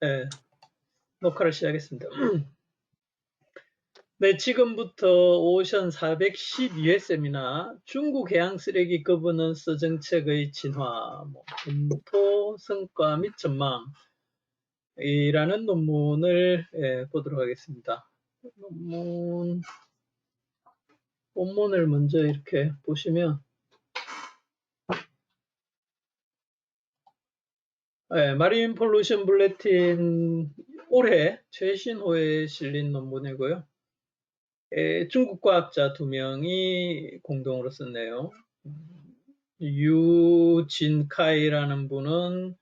네, 녹화를 시작했습니다. 네, 지금부터 오션 412회 세미나 중국 해양 쓰레기 거버넌스 정책의 진화, 검토, 성과 및 전망이라는 논문을 보도록 하겠습니다. 본문을 먼저 이렇게 보시면 마린 폴루션 블레틴 올해 최신호에 실린 논문이고요. 중국 과학자 2명이 공동으로 썼네요. 유진카이라는 분은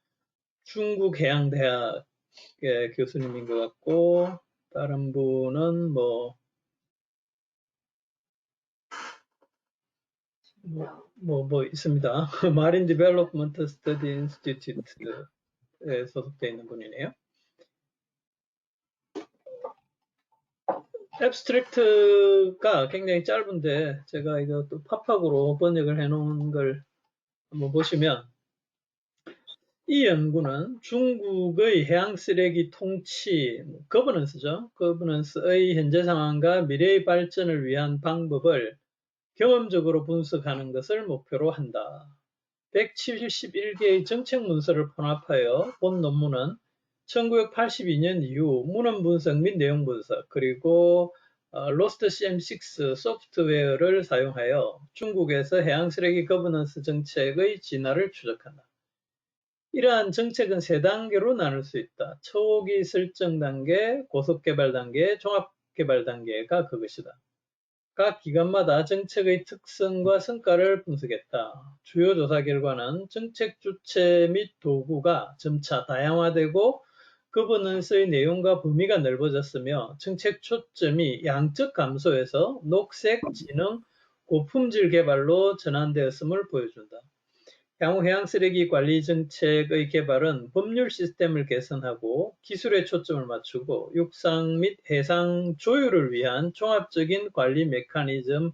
중국 해양대학의 교수님인 것 같고, 다른 분은 있습니다. 마린 디벨롭먼트 스터디 인스티튜트에 소속되어 있는 분이네요. 앱스트랙트가 굉장히 짧은데 제가 이거 또 팝학으로 번역을 해놓은 걸 한번 보시면, 이 연구는 중국의 해양 쓰레기 통치, 거버넌스죠. 거버넌스의 현재 상황과 미래의 발전을 위한 방법을 경험적으로 분석하는 것을 목표로 한다. 171개의 정책 문서를 혼합하여 본 논문은 1982년 이후 문헌 분석 및 내용 분석, 그리고 로스트 CM6 소프트웨어를 사용하여 중국에서 해양 쓰레기 거버넌스 정책의 진화를 추적한다. 이러한 정책은 3단계로 나눌 수 있다. 초기 설정 단계, 고속 개발 단계, 종합 개발 단계가 그것이다. 각 기관마다 정책의 특성과 성과를 분석했다. 주요 조사 결과는 정책 주체 및 도구가 점차 다양화되고 거버넌스의 내용과 범위가 넓어졌으며 정책 초점이 양적 감소해서 녹색, 진흥, 고품질 개발로 전환되었음을 보여준다. 향후 해양 쓰레기 관리 정책의 개발은 법률 시스템을 개선하고 기술에 초점을 맞추고 육상 및 해상 조율을 위한 종합적인 관리 메커니즘을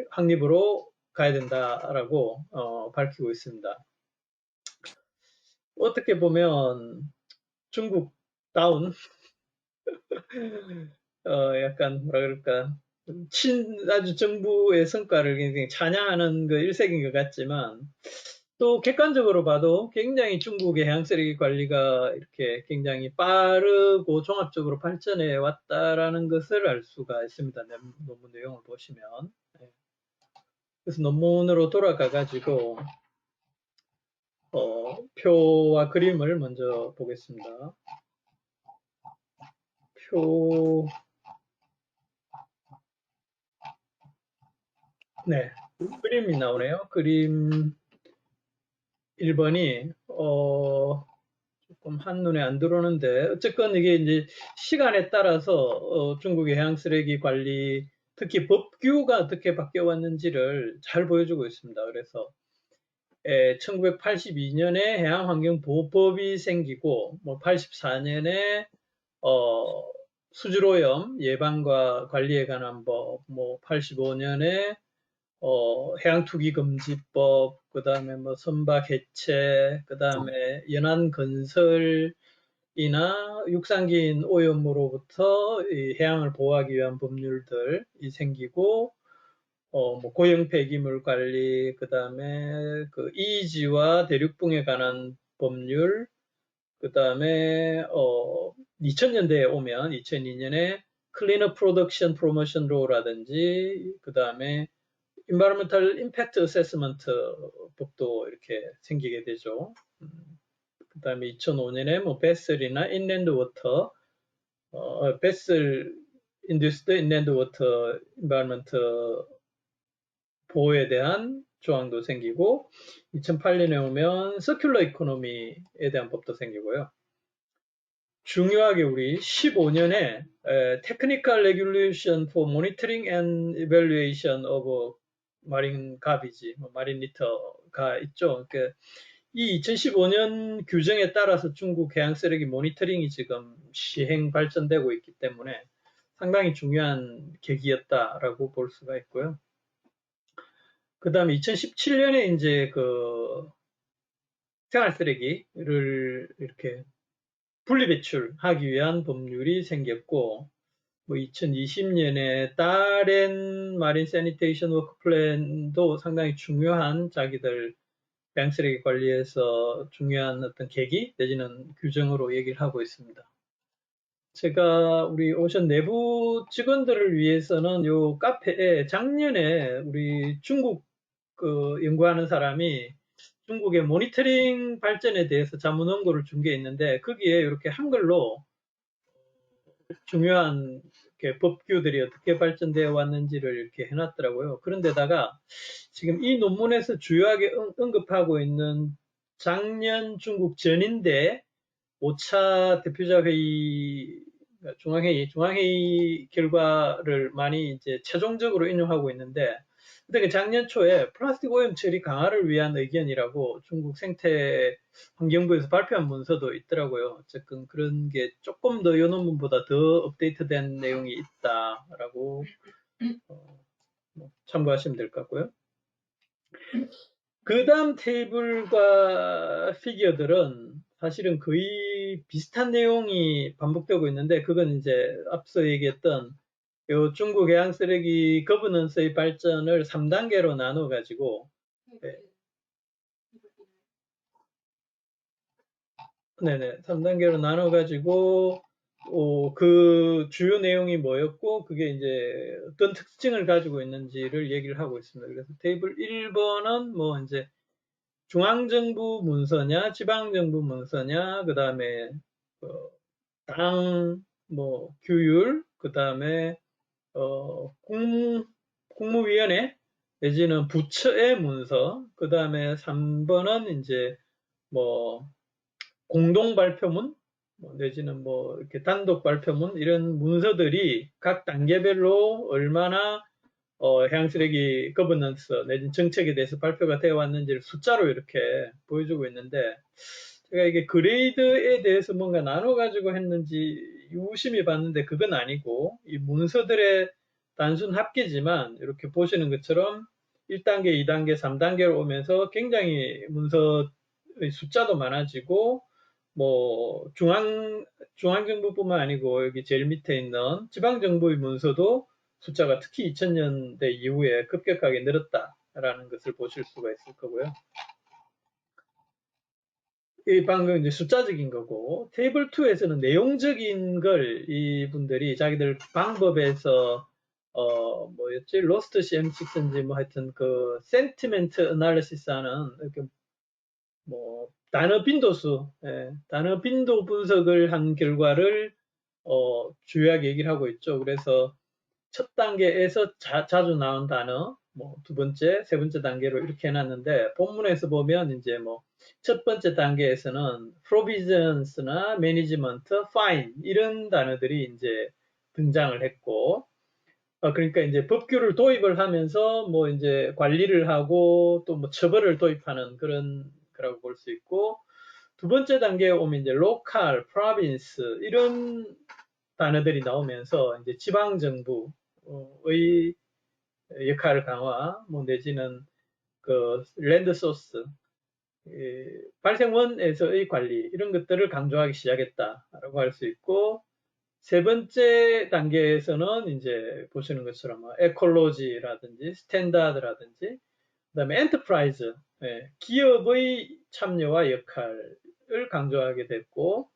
확립으로 가야 된다라고 밝히고 있습니다. 어떻게 보면 중국다운 약간 뭐라 그럴까, 아주 정부의 성과를 굉장히 찬양하는 그 일색인 것 같지만, 또 객관적으로 봐도 굉장히 중국의 해양 쓰레기 관리가 이렇게 굉장히 빠르고 종합적으로 발전해 왔다라는 것을 알 수가 있습니다. 논문 내용을 보시면. 네. 그래서 논문으로 돌아가 가지고 표와 그림을 먼저 보겠습니다. 네, 그림이 나오네요. 그림 1번이 조금 한눈에 안 들어오는데, 어쨌건 이게 이제 시간에 따라서 중국의 해양 쓰레기 관리, 특히 법규가 어떻게 바뀌어 왔는지를 잘 보여주고 있습니다. 그래서 1982년에 해양환경보호법이 생기고, 84년에 수질오염 예방과 관리에 관한 법, 85년에 해양투기금지법, 그 다음에 선박 해체, 그 다음에 연안건설이나 육상기인 오염으로부터 이 해양을 보호하기 위한 법률들이 생기고, 고형 폐기물 관리, 그 다음에 그 이지와 대륙붕에 관한 법률, 그 다음에 2000년대에 오면 2002년에 클리너 프로덕션 프로모션 로라든지, 그 다음에 Environmental Impact Assessment 법도 이렇게 생기게 되죠. 그 다음에 2005년에 베셀이나 인랜드 워터, 베셀 인듀스드 인랜드 워터 인바이러먼트 보호에 대한 조항도 생기고, 2008년에 오면 서큘러 이코노미에 대한 법도 생기고요. 중요하게 우리 15년에 Technical Regulation for Monitoring and Evaluation of Marine Garbage, 마린 리터가 있죠. 그러니까 이 2015년 규정에 따라서 중국 해양 쓰레기 모니터링이 지금 시행 발전되고 있기 때문에 상당히 중요한 계기였다라고 볼 수가 있고요. 그 다음에 2017년에 이제 그 생활 쓰레기를 이렇게 분리배출하기 위한 법률이 생겼고, 뭐 2020년에 다른 마린 세니테이션 워크 플랜도 상당히 중요한 자기들 해양 쓰레기 관리에서 중요한 어떤 계기 내지는 규정으로 얘기를 하고 있습니다. 제가 우리 오션 내부 직원들을 위해서는 요 카페에 작년에 우리 중국 그 연구하는 사람이 중국의 모니터링 발전에 대해서 자문 원고를 준 게 있는데 거기에 이렇게 한글로 중요한 이렇게 법규들이 어떻게 발전되어 왔는지를 이렇게 해놨더라고요. 그런데다가 지금 이 논문에서 주요하게 언급하고 있는 작년 중국 전인대 5차 대표자 회의, 중앙회의 결과를 많이 이제 최종적으로 인용하고 있는데, 근데 그 작년 초에 플라스틱 오염 처리 강화를 위한 의견이라고 중국 생태 환경부에서 발표한 문서도 있더라고요. 어쨌든 그런 게 조금 더 이 논문보다 더 업데이트된 내용이 있다라고 참고하시면 될 것 같고요. 그 다음 테이블과 피규어들은 사실은 거의 비슷한 내용이 반복되고 있는데 그건 이제 앞서 얘기했던 요 중국 해양 쓰레기 거버넌스의 발전을 3단계로 나눠 가지고 네네 3단계로 나눠 가지고 그 주요 내용이 뭐였고 그게 이제 어떤 특징을 가지고 있는지를 얘기를 하고 있습니다. 그래서 테이블 1번은 뭐 이제 중앙정부 문서냐, 지방정부 문서냐, 그 다음에 당, 뭐 규율, 그 다음에 국무위원회 내지는 부처의 문서, 그 다음에 3번은 이제 뭐 공동 발표문 내지는 뭐 이렇게 단독 발표문 이런 문서들이 각 단계별로 얼마나 해양쓰레기 거버넌스 내지는 정책에 대해서 발표가 되어 왔는지를 숫자로 이렇게 보여주고 있는데 제가 이게 그레이드에 대해서 뭔가 나눠가지고 했는지 유심히 봤는데 그건 아니고 이 문서들의 단순 합계지만 이렇게 보시는 것처럼 1단계, 2단계, 3단계로 오면서 굉장히 문서의 숫자도 많아지고 뭐 중앙정부뿐만 아니고 여기 제일 밑에 있는 지방정부의 문서도 숫자가 특히 2000년대 이후에 급격하게 늘었다라는 것을 보실 수가 있을 거고요. 이 방금 이제 숫자적인 거고 테이블 2에서는 내용적인 걸 이분들이 자기들 방법에서 뭐였지 로스트 CM6인지 뭐 하여튼 그 센티멘트 어널리시스 하는 이렇게 뭐 단어 빈도수, 단어 빈도 분석을 한 결과를 주요하게 얘기를 하고 있죠. 그래서 첫 단계에서 자주 나온 단어, 뭐 두 번째, 세 번째 단계로 이렇게 해놨는데 본문에서 보면 이제 뭐 첫 번째 단계에서는 provisions나 management, fine 이런 단어들이 이제 등장을 했고 그러니까 이제 법규를 도입을 하면서 뭐 이제 관리를 하고 또 뭐 처벌을 도입하는 그런 거라고 볼 수 있고 두 번째 단계에 오면 이제 local, province 이런 단어들이 나오면서 이제 지방 정부의 역할 강화, 뭐 내지는 그 랜드 소스 발생원에서의 관리 이런 것들을 강조하기 시작했다라고 할 수 있고 세 번째 단계에서는 이제 보시는 것처럼 에콜로지라든지 스탠다드라든지 그다음에 엔터프라이즈 기업의 참여와 역할을 강조하게 됐고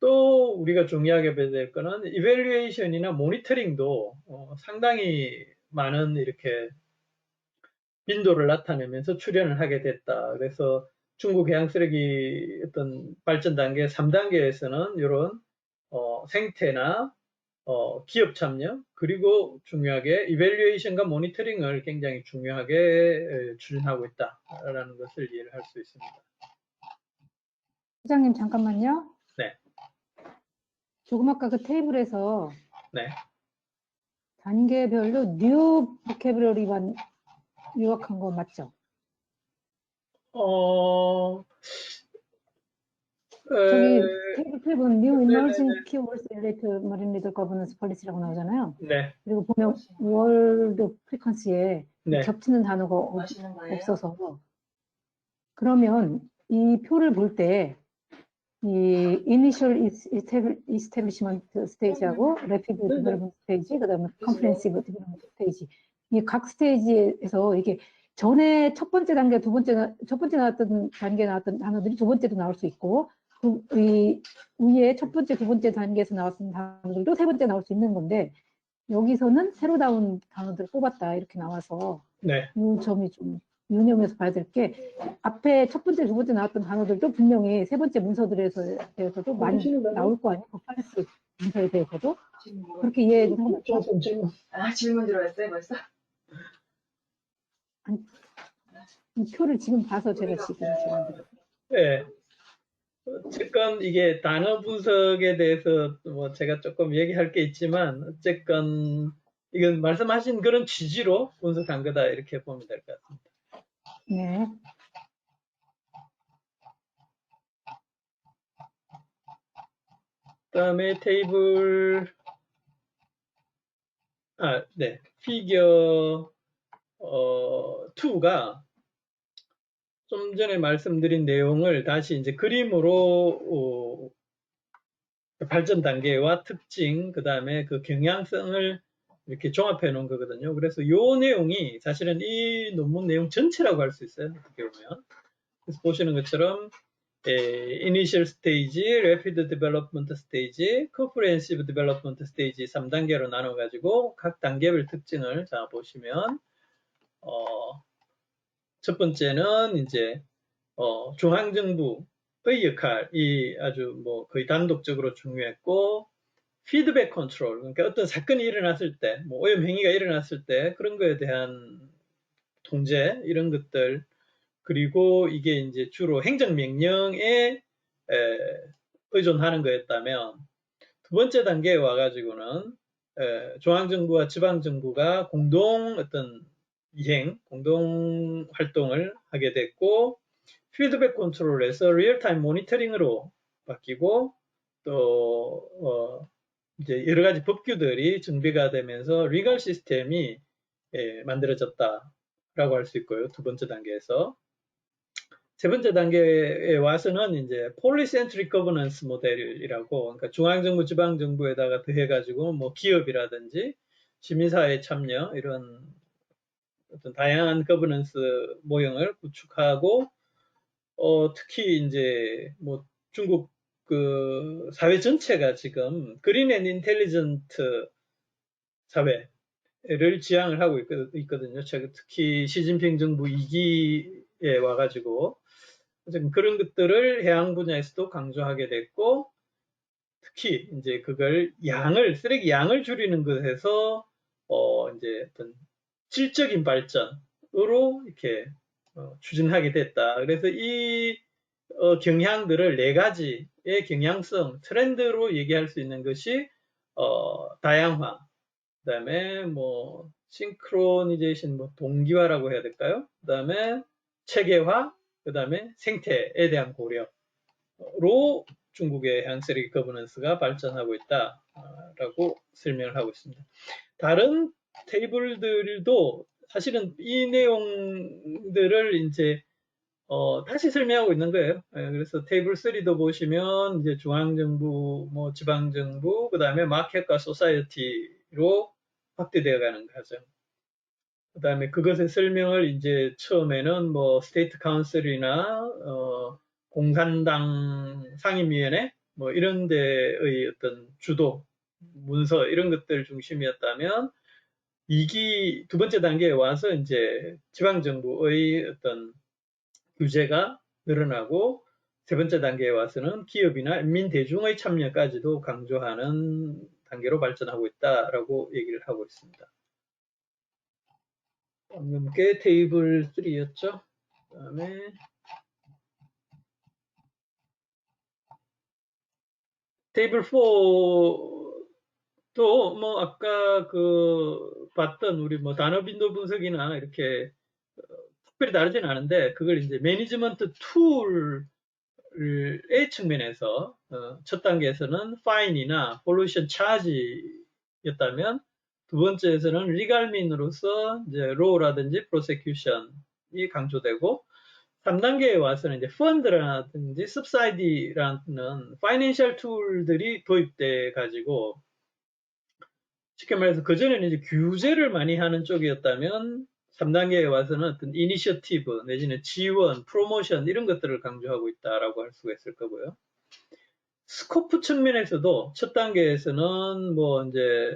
또 우리가 중요하게 봐야 될 거는 이밸류에이션이나 모니터링도 상당히 많은 이렇게 빈도를 나타내면서 출연을 하게 됐다. 그래서 중국 해양 쓰레기 어떤 발전 단계 3단계에서는 이런 생태나 기업 참여 그리고 중요하게 이밸류에이션과 모니터링을 굉장히 중요하게 추진하고 있다라는 것을 이해를 할 수 있습니다. 회장님 잠깐만요. 네. 조금 아까 그 테이블에서 네. 단계별로 뉴 보캐블러리만 요약한 거 맞죠? 저기 테이블 8번 New Emerging Keywords Related Marine Leader Governance Policy라고 나오잖아요. 네. 그리고 보면 월드 프리퀀시에 네. 겹치는 단어가 없어서 그러면 이 표를 볼 때 이 initial establishment stage하고 rapid development stage, 그다음에 comprehensive development stage. 이 각 스테이지에서 이게 전에 첫 번째 단계, 첫 번째 나왔던 단계 나왔던 단어들이 두 번째도 나올 수 있고, 이 위에 첫 번째, 두 번째 단계에서 나왔던 단어들도 세 번째 나올 수 있는 건데, 여기서는 새로 나온 단어들을 뽑았다 이렇게 나와서 네. 이 점이 좀 유념해서 봐야 될 게, 앞에 첫 번째, 두 번째 나왔던 단어들도 분명히 세 번째 문서들에서도 많이 나올 거 아니에요? policy 문서에 대해서도 그렇게 이해해도 상관없죠? 질문 들어왔어요 벌써? 아니, 이 표를 지금 봐서 제가 지금 질문 드렸어요. 네. 어쨌건 이게 단어 분석에 대해서 뭐 제가 조금 얘기할 게 있지만 어쨌건 이건 말씀하신 그런 취지로 분석한 거다 이렇게 보면 될 것 같습니다. 네. 그다음에 테이블 네. 피겨 2가 좀 전에 말씀드린 내용을 다시 이제 그림으로 발전 단계와 특징, 그 다음에 그 경향성을 이렇게 종합해 놓은 거거든요. 그래서 이 내용이 사실은 이 논문 내용 전체라고 할 수 있어요. 어떻게 보면. 그래서 보시는 것처럼 Initial Stage, Rapid Development Stage, Comprehensive Development Stage 3단계로 나눠가지고 각 단계별 특징을 자 보시면 첫 번째는 이제 중앙정부의 역할이 아주 뭐 거의 단독적으로 중요했고, 피드백 컨트롤, 그러니까 어떤 사건이 일어났을 때, 뭐 오염 행위가 일어났을 때 그런 거에 대한 통제 이런 것들, 그리고 이게 이제 주로 행정명령에 의존하는 거였다면, 두 번째 단계에 와가지고는 중앙정부와 지방정부가 공동 어떤 공동 활동을 하게 됐고, 피드백 컨트롤에서 리얼타임 모니터링으로 바뀌고, 또 이제 여러 가지 법규들이 정비가 되면서 리걸 시스템이 만들어졌다라고 할 수 있고요. 두 번째 단계에서. 세 번째 단계에 와서는 이제 폴리센트릭 거버넌스 모델이라고, 그러니까 중앙정부, 지방정부에다가 더해가지고 뭐 기업이라든지 시민사회 참여 이런 어떤 다양한 거버넌스 모형을 구축하고, 특히 이제 뭐 중국 그 사회 전체가 지금 그린 앤 인텔리전트 사회를 지향을 하고 있거든요. 특히 시진핑 정부 2기에 와가지고 그런 것들을 해양 분야에서도 강조하게 됐고, 특히 이제 그걸 쓰레기 양을 줄이는 것에서 이제 어떤 질적인 발전으로 이렇게 추진하게 됐다. 그래서 이 경향들을 네 가지의 경향성, 트렌드로 얘기할 수 있는 것이 다양화, 그다음에 뭐 싱크로니제이션, 뭐 동기화라고 해야 될까요? 그다음에 체계화, 그다음에 생태에 대한 고려로 중국의 해양 쓰레기 거버넌스가 발전하고 있다라고 설명을 하고 있습니다. 다른 테이블들도 사실은 이 내용들을 이제 다시 설명하고 있는 거예요. 그래서 테이블 3도 보시면 이제 중앙정부, 뭐 지방정부, 그 다음에 마켓과 소사이어티로 확대되어 가는 과정. 그 다음에 그것의 설명을 이제 처음에는 뭐 스테이트 카운슬이나 공산당 상임위원회 뭐 이런 데의 어떤 주도 문서 이런 것들 중심이었다면, 두 번째 단계에 와서 이제 지방정부의 어떤 규제가 늘어나고, 세 번째 단계에 와서는 기업이나 인민대중의 참여까지도 강조하는 단계로 발전하고 있다라고 얘기를 하고 있습니다. 방금 게 테이블 3였죠. 그다음에 테이블 4도 뭐 아까 그 봤던 우리 뭐 단어 빈도 분석이나 이렇게 특별히 다르진 않은데, 그걸 이제 매니지먼트 툴의 측면에서 첫 단계에서는 파인이나 폴루션 차지였다면, 두 번째에서는 리갈민으로서 이제 로우라든지 프로세큐션이 강조되고, 3단계에 와서는 이제 펀드라든지 subsidy라는 파이낸셜 툴들이 도입돼 가지고 쉽게 말해서 그전에는 이제 규제를 많이 하는 쪽이었다면 3단계에 와서는 어떤 이니셔티브 내지는 지원, 프로모션 이런 것들을 강조하고 있다라고 할 수가 있을 거고요. 스코프 측면에서도 첫 단계에서는 뭐 이제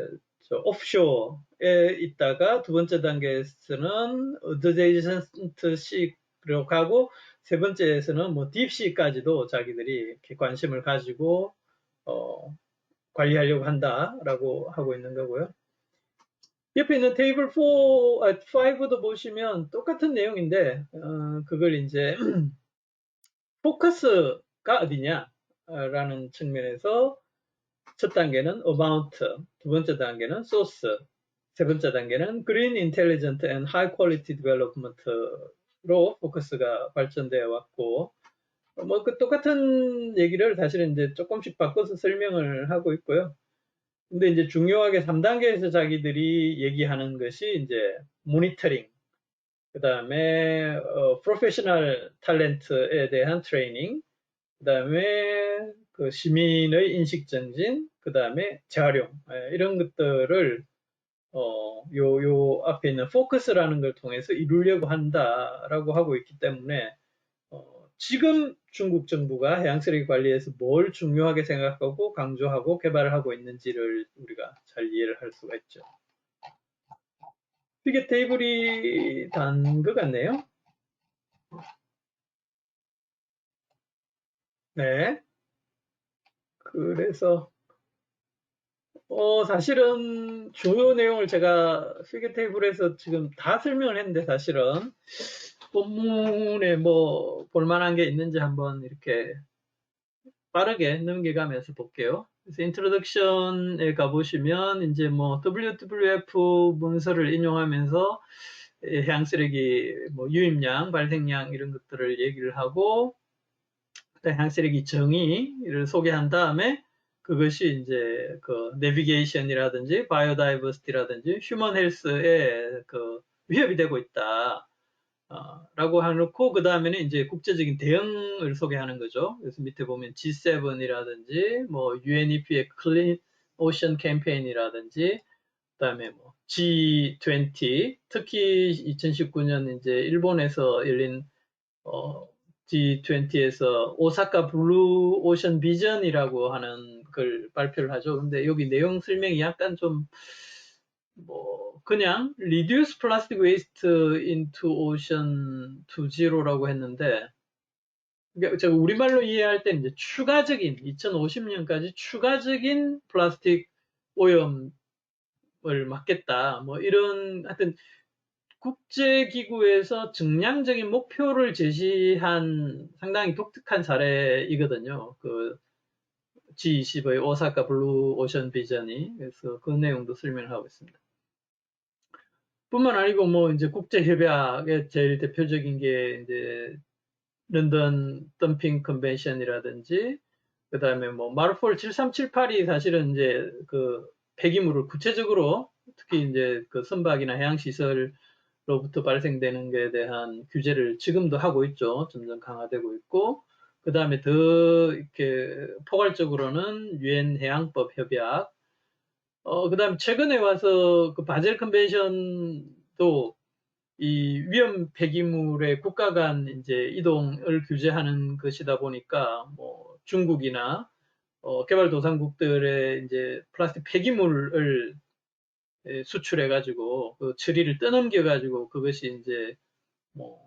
오프쇼어에 있다가 두 번째 단계에서는 어드제이센트식으로 가고 세 번째에서는 뭐 딥시까지도 자기들이 이렇게 관심을 가지고 관리하려고 한다라고 하고 있는 거고요. 옆에 있는 테이블 5도 보시면 똑같은 내용인데 그걸 이제 포커스가 어디냐 라는 측면에서 첫 단계는 amount, 두 번째 단계는 source, 세 번째 단계는 green, intelligent and high quality development로 포커스가 발전되어 왔고 뭐 그 똑같은 얘기를 사실은 이제 조금씩 바꿔서 설명을 하고 있고요. 근데 이제 중요하게 3단계에서 자기들이 얘기하는 것이 이제 모니터링, 그 다음에 프로페셔널 탤런트에 대한 트레이닝, 그 다음에 그 시민의 인식 증진, 그 다음에 재활용 이런 것들을 요 앞에 있는 포커스라는 걸 통해서 이루려고 한다라고 하고 있기 때문에 지금 중국 정부가 해양쓰레기 관리에서 뭘 중요하게 생각하고 강조하고 개발을 하고 있는지를 우리가 잘 이해를 할 수가 있죠. 이게 테이블이 단 것 같네요. 네. 그래서 사실은 주요 내용을 제가 피겨 테이블에서 지금 다 설명을 했는데 사실은 본문에 뭐 볼만한 게 있는지 한번 이렇게 빠르게 넘겨가면서 볼게요. 그래서 인트로덕션에 가보시면 이제 뭐 WWF 문서를 인용하면서 해양쓰레기 뭐 유입량, 발생량 이런 것들을 얘기를 하고 해양쓰레기 정의를 소개한 다음에 그것이 이제 그 내비게이션이라든지 바이오다이버시티라든지 휴먼 헬스에 그 위협이 되고 있다. 라고 해놓고 그 다음에는 이제 국제적인 대응을 소개하는 거죠. 그래서 밑에 보면 G7이라든지 뭐 UNEP의 클린 오션 캠페인이라든지 그다음에 뭐 G20 특히 2019년 이제 일본에서 열린 G20에서 오사카 블루 오션 비전이라고 하는 걸 발표를 하죠. 근데 여기 내용 설명이 약간 좀 뭐 그냥 reduce plastic waste into ocean to zero라고 했는데 제가 우리말로 이해할 때는 이제 추가적인 2050년까지 추가적인 플라스틱 오염을 막겠다. 뭐 이런 하여튼 국제기구에서 증량적인 목표를 제시한 상당히 독특한 사례이거든요. 그 G20의 오사카 블루 오션 비전이. 그래서 그 내용도 설명을 하고 있습니다. 뿐만 아니고 뭐 이제 국제 협약의 제일 대표적인 게 이제 런던 덤핑 컨벤션이라든지 그다음에 뭐 마르폴 7378이 사실은 이제 그 폐기물을 구체적으로 특히 이제 그 선박이나 해양 시설로부터 발생되는 것에 대한 규제를 지금도 하고 있죠. 점점 강화되고 있고 그다음에 더 이렇게 포괄적으로는 유엔 해양법 협약 그다음에 최근에 와서 그 바젤 컨벤션도 이 위험 폐기물의 국가 간 이제 이동을 규제하는 것이다 보니까 뭐 중국이나 개발도상국들의 이제 플라스틱 폐기물을 수출해 가지고 그 처리를 떠넘겨 가지고 그것이 이제 뭐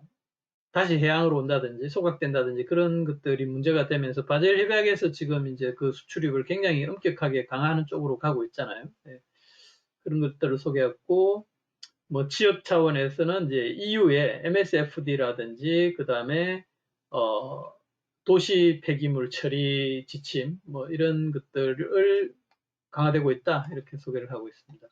다시 해양으로 온다든지 소각된다든지 그런 것들이 문제가 되면서 바젤 협약에서 지금 이제 그 수출입을 굉장히 엄격하게 강화하는 쪽으로 가고 있잖아요. 네. 그런 것들을 소개했고 뭐 지역 차원에서는 이제 EU의 MSFD라든지 그다음에 도시 폐기물 처리 지침 뭐 이런 것들을 강화되고 있다 이렇게 소개를 하고 있습니다.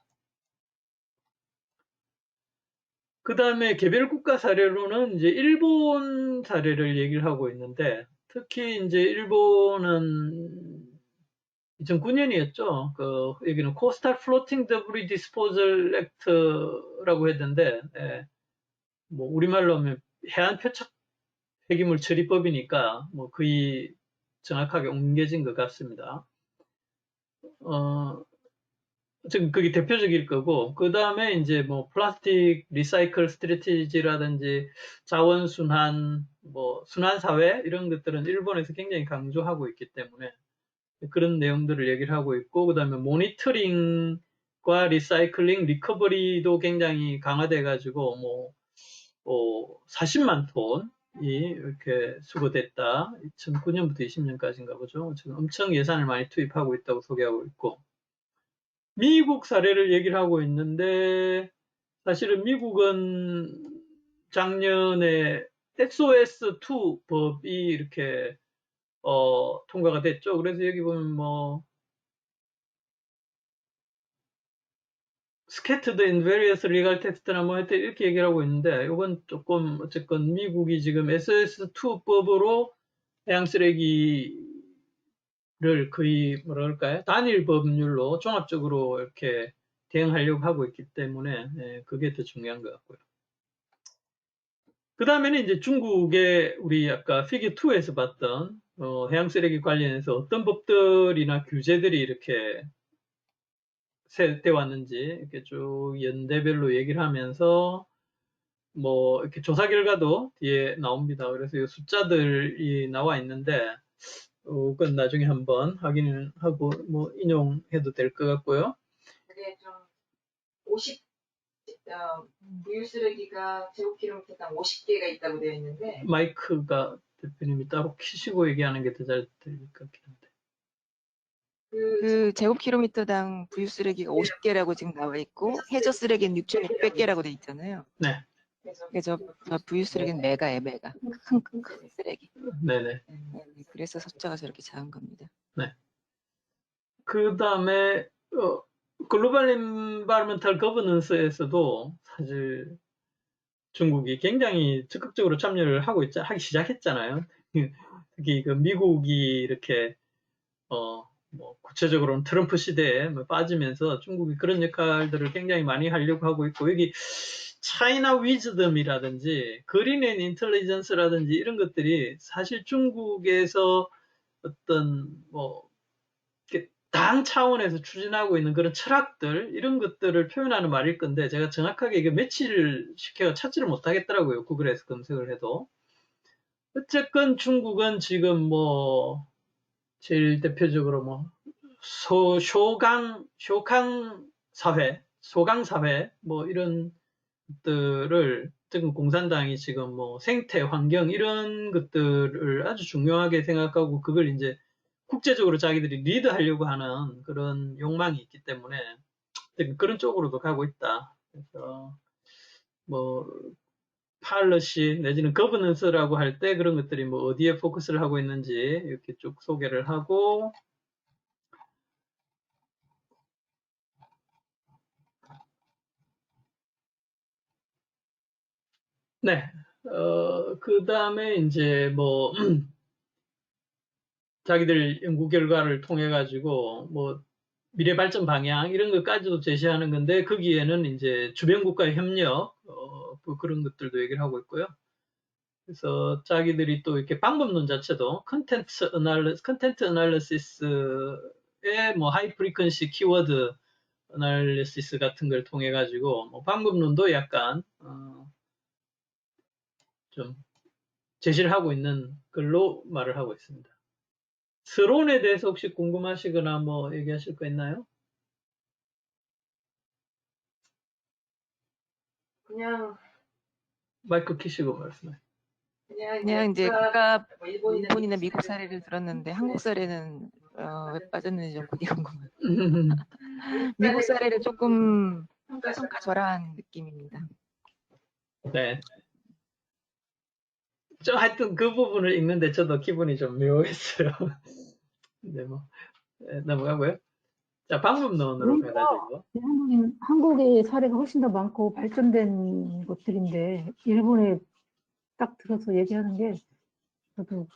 그 다음에 개별 국가 사례로는 이제 일본 사례를 얘기를 하고 있는데 특히 이제 일본은 2009년이었죠. 그 여기는 코스탈 플로팅 더블리 디스포절 액트라고 했는데 뭐 우리말로 하면 해안 표적 폐기물 처리법이니까 뭐 거의 정확하게 옮겨진 것 같습니다. 지금 그게 대표적일 거고, 그 다음에 이제 뭐 플라스틱 리사이클 스트래티지라든지 자원순환, 뭐 순환사회 이런 것들은 일본에서 굉장히 강조하고 있기 때문에 그런 내용들을 얘기를 하고 있고, 그 다음에 모니터링과 리사이클링, 리커버리도 굉장히 강화돼 가지고 뭐 40만 톤이 이렇게 수거됐다. 2009년부터 20년까지인가 보죠. 지금 엄청 예산을 많이 투입하고 있다고 소개하고 있고, 미국 사례를 얘기를 하고 있는데, 사실은 미국은 작년에 SOS2 법이 이렇게 통과가 됐죠. 그래서 여기 보면 뭐 scattered in various legal text나 뭐 하여튼 이렇게 얘기를 하고 있는데, 이건 조금 어쨌건 미국이 지금 SOS2 법으로 해양 쓰레기를 거의 뭐라 그럴까요? 단일 법률로 종합적으로 이렇게 대응하려고 하고 있기 때문에 그게 더 중요한 것 같고요. 그 다음에는 이제 중국의 우리 아까 피겨 2에서 봤던 해양 쓰레기 관련해서 어떤 법들이나 규제들이 이렇게 세대 왔는지 이렇게 쭉 연대별로 얘기를 하면서 뭐 이렇게 조사 결과도 뒤에 나옵니다. 그래서 이 숫자들이 나와 있는데 그건 나중에 한번 확인을 하고 뭐 인용해도 될 것 같고요. 그게 좀 50, 부유 쓰레기가 제곱킬로미터당 50개가 있다고 되어 있는데 마이크가 대표님이 따로 키시고 얘기하는 게 더 잘 들릴 것 같긴 한데. 그 제곱킬로미터당 부유 쓰레기가 50개라고 지금 나와 있고 해저 쓰레기는 6,600개라고 돼 있잖아요. 네, 그래서 저 부유 쓰레기는 메가에 메가 큰 쓰레기. 네네. 네, 그래서 숫자가 저렇게 작은 겁니다. 네. 그 다음에 글로벌 인바이러먼탈 거버넌스에서도 사실 중국이 굉장히 적극적으로 참여를 하기 시작했잖아요. 특히 그 미국이 이렇게 뭐 구체적으로는 트럼프 시대에 뭐 빠지면서 중국이 그런 역할들을 굉장히 많이 하려고 하고 있고, 여기 차이나 위즈덤이라든지 그린 앤 인텔리전스라든지 이런 것들이 사실 중국에서 어떤 뭐 당 차원에서 추진하고 있는 그런 철학들 이런 것들을 표현하는 말일 건데, 제가 정확하게 이게 매치를 시켜 찾지를 못하겠더라고요. 구글에서 검색을 해도. 어쨌건 중국은 지금 뭐 제일 대표적으로 뭐 쇼강 사회, 소강 사회 뭐 이런 것들을 지금 공산당이 지금 뭐 생태 환경 이런 것들을 아주 중요하게 생각하고 그걸 이제 국제적으로 자기들이 리드하려고 하는 그런 욕망이 있기 때문에 그런 쪽으로도 가고 있다. 그래서 뭐 팔러시 내지는 거버넌스라고 할 때 그런 것들이 뭐 어디에 포커스를 하고 있는지 이렇게 쭉 소개를 하고, 네, 그 다음에 이제 뭐 자기들 연구 결과를 통해 가지고 뭐 미래 발전 방향 이런 것까지도 제시하는 건데, 거기에는 이제 주변 국가의 협력 뭐 그런 것들도 얘기를 하고 있고요. 그래서 자기들이 또 이렇게 방법론 자체도 컨텐트 어널리시스의 뭐 하이 프리퀀시 키워드 어널리시스 같은 걸 통해 가지고 뭐 방법론도 약간 좀 제시를 하고 있는 걸로 말을 하고 있습니다. 스론에 대해서 혹시 궁금하시거나 뭐 얘기하실 거 있나요? 그냥 마이크 키시고 말씀해. 그냥 이제 국가 각각 뭐 일본이나 미국 사례를 들었는데 한국 사례는 왜 빠졌는지 좀 그게 궁금해요. 미국 사례를 조금 평가절하한 느낌입니다. 네. 하여튼 그 부분을 읽는데 저도 기분이 좀 묘했어요. 네, 뭐 넘어가고요. 자, 방법론으로 가가지고. 한국의 사례가 훨씬 더 많고 발전된 것들인데 일본에 딱 들어서 얘기하는 게 저도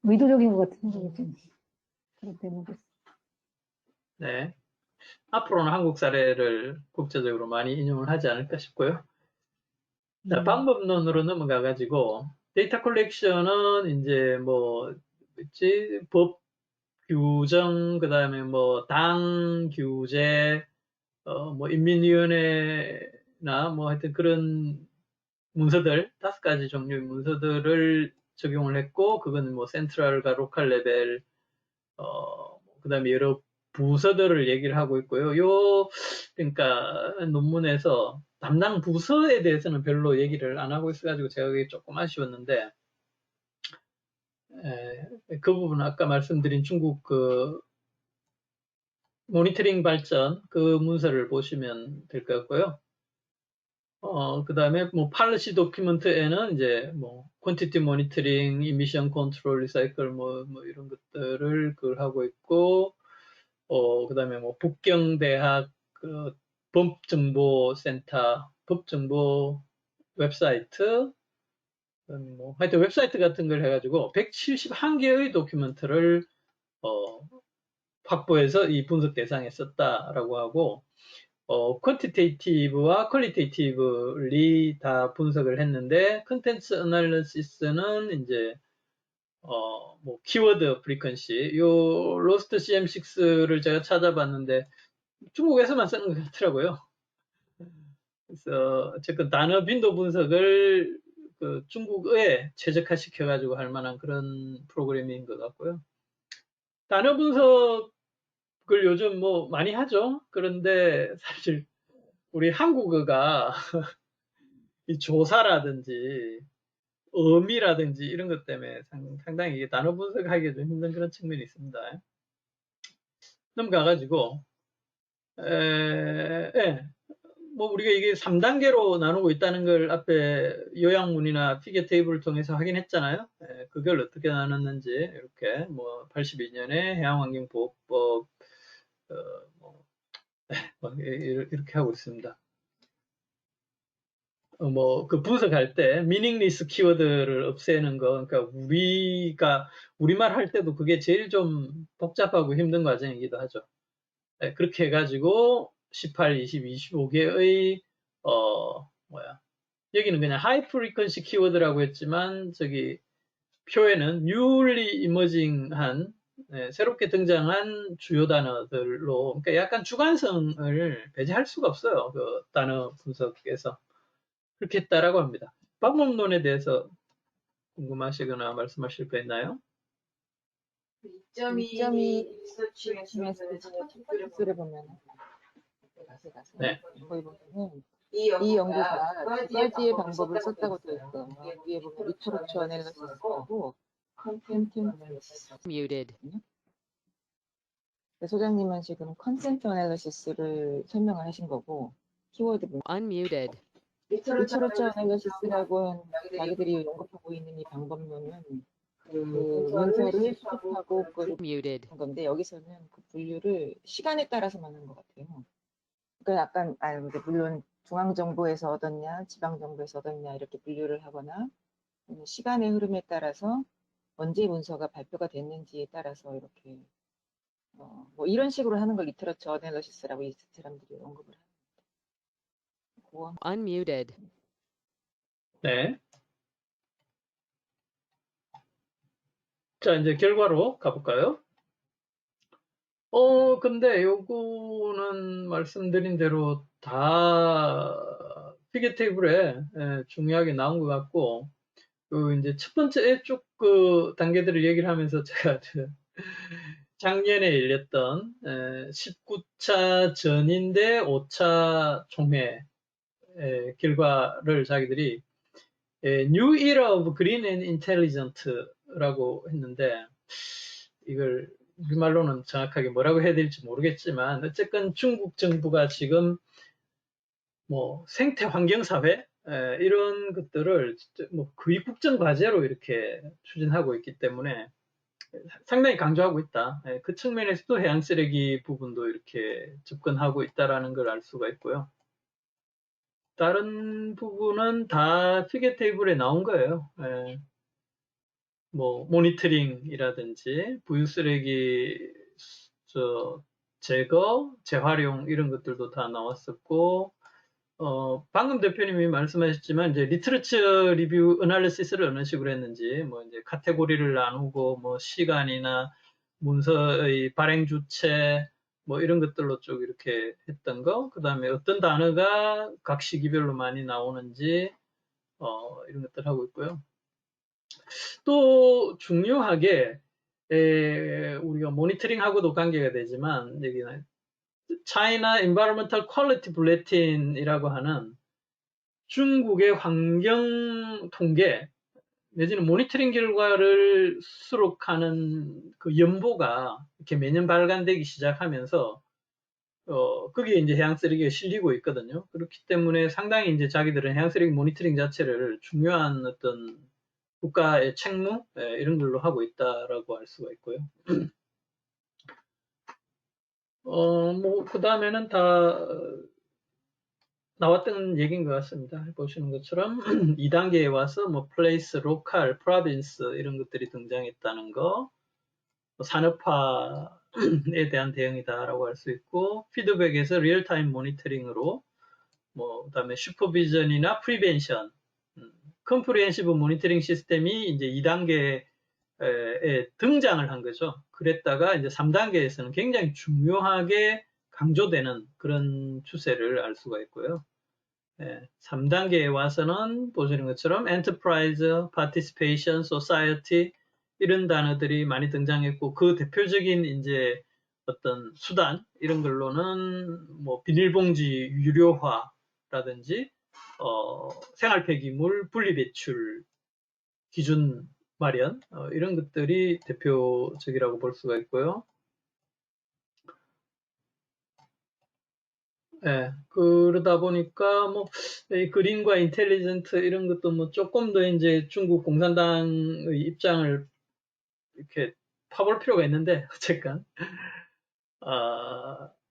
의도적인 것 같은 생각이 좀 그런 때문에. 네. 앞으로는 한국 사례를 국제적으로 많이 인용을 하지 않을까 싶고요. 자, 방법론으로 넘어가가지고 데이터 컬렉션은 이제 뭐 있지? 법 규정, 그다음에 뭐 당 규제, 뭐 인민위원회나 뭐 하여튼 그런 문서들, 5가지 종류의 문서들을 적용을 했고, 그건 뭐 센트럴과 로컬 레벨, 그다음에 여러 부서들을 얘기를 하고 있고요. 그러니까 논문에서 담당 부서에 대해서는 별로 얘기를 안 하고 있어가지고 제가 그게 조금 아쉬웠는데, 그 부분은 아까 말씀드린 중국 그 모니터링 발전 그 문서를 보시면 될 것 같고요. 그 다음에 뭐 팔리시 도큐먼트에는 이제 뭐 퀀티티 모니터링, 이미션 컨트롤, 리사이클 뭐 이런 것들을 그걸 하고 있고, 그 다음에 뭐 북경대학 그 법정보센터, 법정보 웹사이트, 뭐 하여튼 웹사이트 같은 걸 해가지고 171개의 도큐멘트를 확보해서 이 분석 대상에 썼다라고 하고, 퀀티테이티브와 퀄리테이티브리 다 분석을 했는데, 컨텐츠 애널리시스는 이제 뭐 키워드 프리퀀시, 요 로스트 CM6를 제가 찾아봤는데 중국에서만 쓰는 것 같더라고요. 그래서 어쨌든 단어 빈도 분석을 그 중국어에 최적화시켜가지고 할 만한 그런 프로그램인 것 같고요. 단어 분석을 요즘 뭐 많이 하죠. 그런데 사실 우리 한국어가 이 조사라든지 어미라든지 이런 것 때문에 상당히 이게 단어 분석하기가 좀 힘든 그런 측면이 있습니다. 넘어가가지고 뭐 우리가 이게 3단계로 나누고 있다는 걸 앞에 요약문이나 피겨 테이블을 통해서 확인했잖아요. 그걸 어떻게 나눴는지 이렇게 뭐 82년에 해양환경보호법 이렇게 하고 있습니다. 뭐 그 분석할 때 미닝리스 키워드를 없애는 거, 그러니까 우리가 우리말 할 때도 그게 제일 좀 복잡하고 힘든 과정이기도 하죠. 그렇게 해가지고 18, 20, 25개의 여기는 그냥 하이 프리퀀시 키워드라고 했지만 저기 표에는 newly emerging한 새롭게 등장한 주요 단어들로, 그러니까 약간 주관성을 배제할 수가 없어요. 그 단어 분석에서 그렇게 했다라고 합니다. 방법론에 대해서 궁금하시거나 말씀하실 거 있나요? 2.2 리서치에서 리서치에서 첫 번째 줄에 보면 네. 거기 보면은 이 이 연구가 연구가 두 두 가지의 방법을 썼다고 되어 있어요. 위에 보면 리터러처 애널리시스하고 컨텐트 애널리시스. Muted. 소장님은 지금 컨텐트 애널리시스를 설명을 하신 거고, 키워드 Unmuted. 리터러처 애널리시스라고 자기들이 언급하고 있는 이 방법론은 그 문서를 수집하고 그걸 Muted. 한 건데, 여기서는 그 분류를 시간에 따라서만 한 것 같아요. 그러니까 약간 물론 중앙정부에서 얻었냐, 지방정부에서 얻었냐 이렇게 분류를 하거나, 시간의 흐름에 따라서 언제 문서가 발표가 됐는지에 따라서 이렇게 뭐 이런 식으로 하는 걸 리터러처 애널리시스라고 이 사람들이 언급을 합니다. Unmuted. 네. 자, 이제 결과로 가볼까요? 근데 요거는 말씀드린 대로 다 피겨 테이블에 중요하게 나온 것 같고, 그 이제 첫 번째 쭉 그 단계들을 얘기를 하면서 제가 작년에 열렸던 19차 전인대 5차 총회 결과를 자기들이 New Era of Green and Intelligent라고 했는데, 이걸 우리말로는 정확하게 뭐라고 해야 될지 모르겠지만 어쨌건 중국 정부가 지금 뭐 생태 환경 사회 이런 것들을 뭐 거의 국정 과제로 이렇게 추진하고 있기 때문에 상당히 강조하고 있다. 그 측면에서도 해양 쓰레기 부분도 이렇게 접근하고 있다라는 걸 알 수가 있고요. 다른 부분은 다 피겨 테이블에 나온 거예요. 뭐 모니터링이라든지 부유 쓰레기 제거, 재활용 이런 것들도 다 나왔었고, 방금 대표님이 말씀하셨지만, 이제, 리트러처 리뷰 어널리시스를 어느 식으로 했는지, 뭐, 이제, 카테고리를 나누고, 뭐, 시간이나 문서의 발행 주체, 뭐, 이런 것들로 쭉 이렇게 했던 거, 그 다음에 어떤 단어가 각 시기별로 많이 나오는지, 이런 것들 하고 있고요. 또, 중요하게, 우리가 모니터링하고도 관계가 되지만, 여기는, China Environmental Quality Bulletin이라고 하는 중국의 환경 통계 내지는 모니터링 결과를 수록하는 그 연보가 이렇게 매년 발간되기 시작하면서 거기에 이제 해양 쓰레기가 실리고 있거든요. 그렇기 때문에 상당히 이제 자기들은 해양 쓰레기 모니터링 자체를 중요한 어떤 국가의 책무 이런 걸로 하고 있다라고 할 수가 있고요. 뭐 그 다음에는 다 나왔던 얘기인 것 같습니다. 보시는 것처럼 2단계에 와서 뭐 place, local, province 이런 것들이 등장했다는 거, 산업화에 대한 대응이다라고 할 수 있고, 피드백에서 리얼타임 모니터링으로, 뭐 그다음에 슈퍼비전이나 프리벤션, 컴프리헨시브 모니터링 시스템이 이제 2단계에 등장을 한 거죠. 그랬다가 이제 3단계에서는 굉장히 중요하게 강조되는 그런 추세를 알 수가 있고요. 3단계에 와서는 보시는 것처럼 enterprise, participation, society 이런 단어들이 많이 등장했고 그 대표적인 이제 어떤 수단 이런 걸로는 뭐 비닐봉지 유료화라든지 생활 폐기물 분리배출 기준 마련 이런 것들이 대표적이라고 볼 수가 있고요. 그러다 보니까 뭐 그린과 인텔리전트 이런 것도 뭐 조금 더 이제 중국 공산당의 입장을 이렇게 파볼 필요가 있는데 어쨌건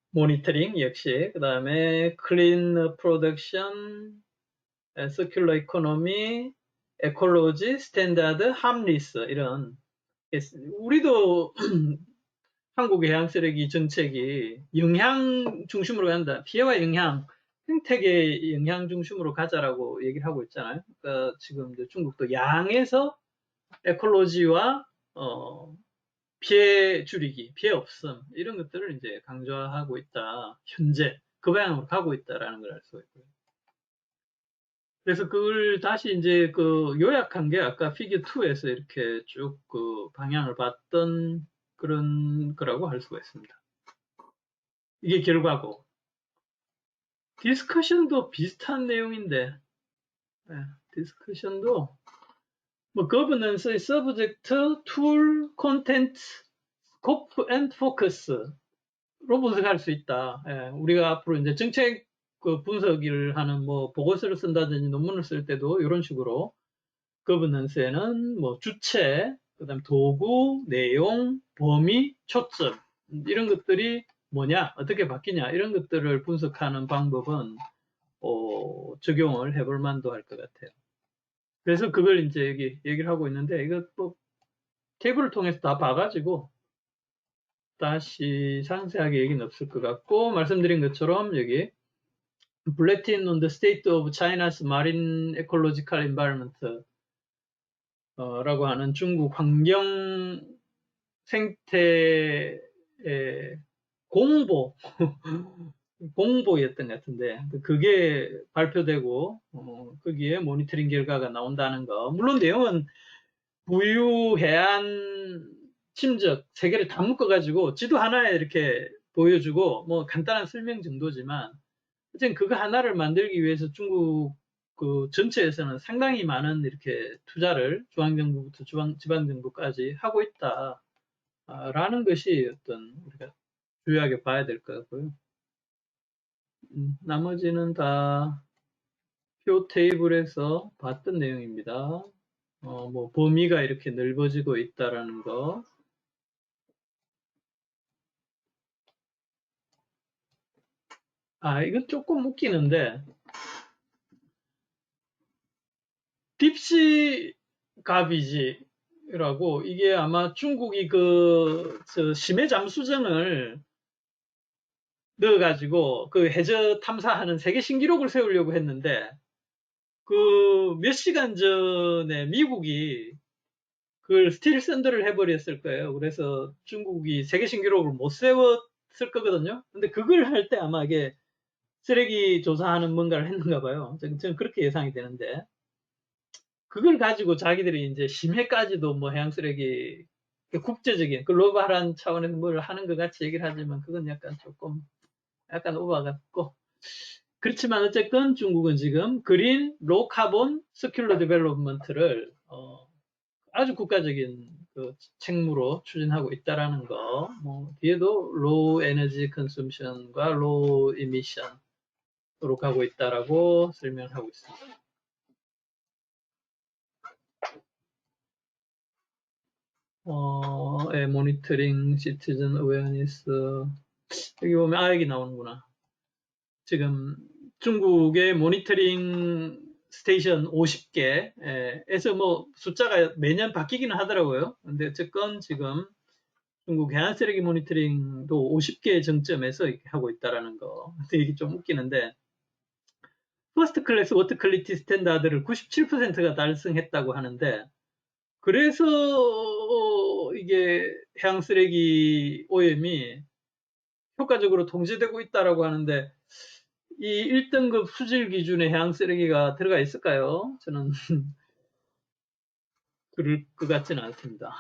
모니터링 역시 그 다음에 클린 프로덕션, 서큘러 이코노미, 에콜로지, 스탠다드, 함리스 이런 우리도 한국 해양 쓰레기 정책이 영향 중심으로 간다. 피해와 영향, 생태계 영향 중심으로 가자라고 얘기를 하고 있잖아요. 그러니까 지금 이제 중국도 양에서 에콜로지와 피해 줄이기, 피해 없음 이런 것들을 이제 강조하고 있다. 현재 그 방향으로 가고 있다라는 걸 알 수가 있고요. 그래서 그걸 다시 이제 그 요약한 게 아까 피겨 2에서 이렇게 쭉 그 방향을 봤던 그런 거라고 할 수가 있습니다. 이게 결과고. 디스커션도 비슷한 내용인데, 디스커션도 뭐 governance의 subject, tool, content, scope and focus로 분석할 수 있다. 우리가 앞으로 이제 정책 그 분석을 하는 뭐 보고서를 쓴다든지 논문을 쓸 때도 이런 식으로 governance에는 뭐 주체, 그다음 도구, 내용, 범위, 초점 이런 것들이 뭐냐, 어떻게 바뀌냐 이런 것들을 분석하는 방법은 적용을 해볼 만도 할 것 같아요. 그래서 그걸 이제 여기 얘기를 하고 있는데 이거 또 테이블을 통해서 다 봐가지고 다시 상세하게 얘기는 없을 것 같고 말씀드린 것처럼 여기 Bulletin on the State of China's Marine Ecological Environment 라고 하는 중국 환경 생태 공보였던 것 같은데 그게 발표되고 거기에 모니터링 결과가 나온다는 거. 물론 내용은 부유, 해안, 침적 세 개를 다 묶어가지고 지도 하나에 이렇게 보여주고 뭐 간단한 설명 정도지만 어쨌든 그거 하나를 만들기 위해서 중국 그 전체에서는 상당히 많은 이렇게 투자를 중앙정부부터 지방정부까지 하고 있다라는 것이 어떤 우리가 주요하게 봐야 될 것 같고요. 나머지는 다 표 테이블에서 봤던 내용입니다. 뭐 범위가 이렇게 넓어지고 있다라는 거. 이건 조금 웃기는데 딥시 가비지라고 이게 아마 중국이 그 심해 잠수정을 넣어가지고 그 해저 탐사하는 세계 신기록을 세우려고 했는데 그 몇 시간 전에 미국이 그걸 스틸 썬더를 해버렸을 거예요. 그래서 중국이 세계 신기록을 못 세웠을 거거든요. 근데 그걸 할 때 아마 이게 쓰레기 조사하는 뭔가를 했는가 봐요. 저는 그렇게 예상이 되는데 그걸 가지고 자기들이 이제 심해까지도 뭐 해양 쓰레기 국제적인 글로벌한 차원에서 뭘 하는 것 같이 얘기를 하지만 그건 약간 조금 약간 오버 같고 그렇지만 어쨌든 중국은 지금 그린 로 카본 서큘러 디벨롭먼트를 아주 국가적인 그 책무로 추진하고 있다라는 거, 뭐 뒤에도 로우 에너지 컨섬션과 로우 이미션으로 가고 있다라고 설명하고 있습니다. 모니터링 시티즌 어웨어니스 여기 보면 여기 나오는구나. 지금 중국의 모니터링 스테이션 50개에서 뭐 숫자가 매년 바뀌기는 하더라고요. 근데 어쨌건 지금 중국 해안 쓰레기 모니터링도 50개 정점에서 이렇게 하고 있다라는 거. 근데 이게 좀 웃기는데 퍼스트 클래스 워터 퀄리티 스탠다드를 97%가 달성했다고 하는데 그래서 이게 해양 쓰레기 오염이 효과적으로 통제되고 있다라고 하는데 이 1등급 수질 기준의 해양 쓰레기가 들어가 있을까요? 저는 그럴 것 같지는 않습니다.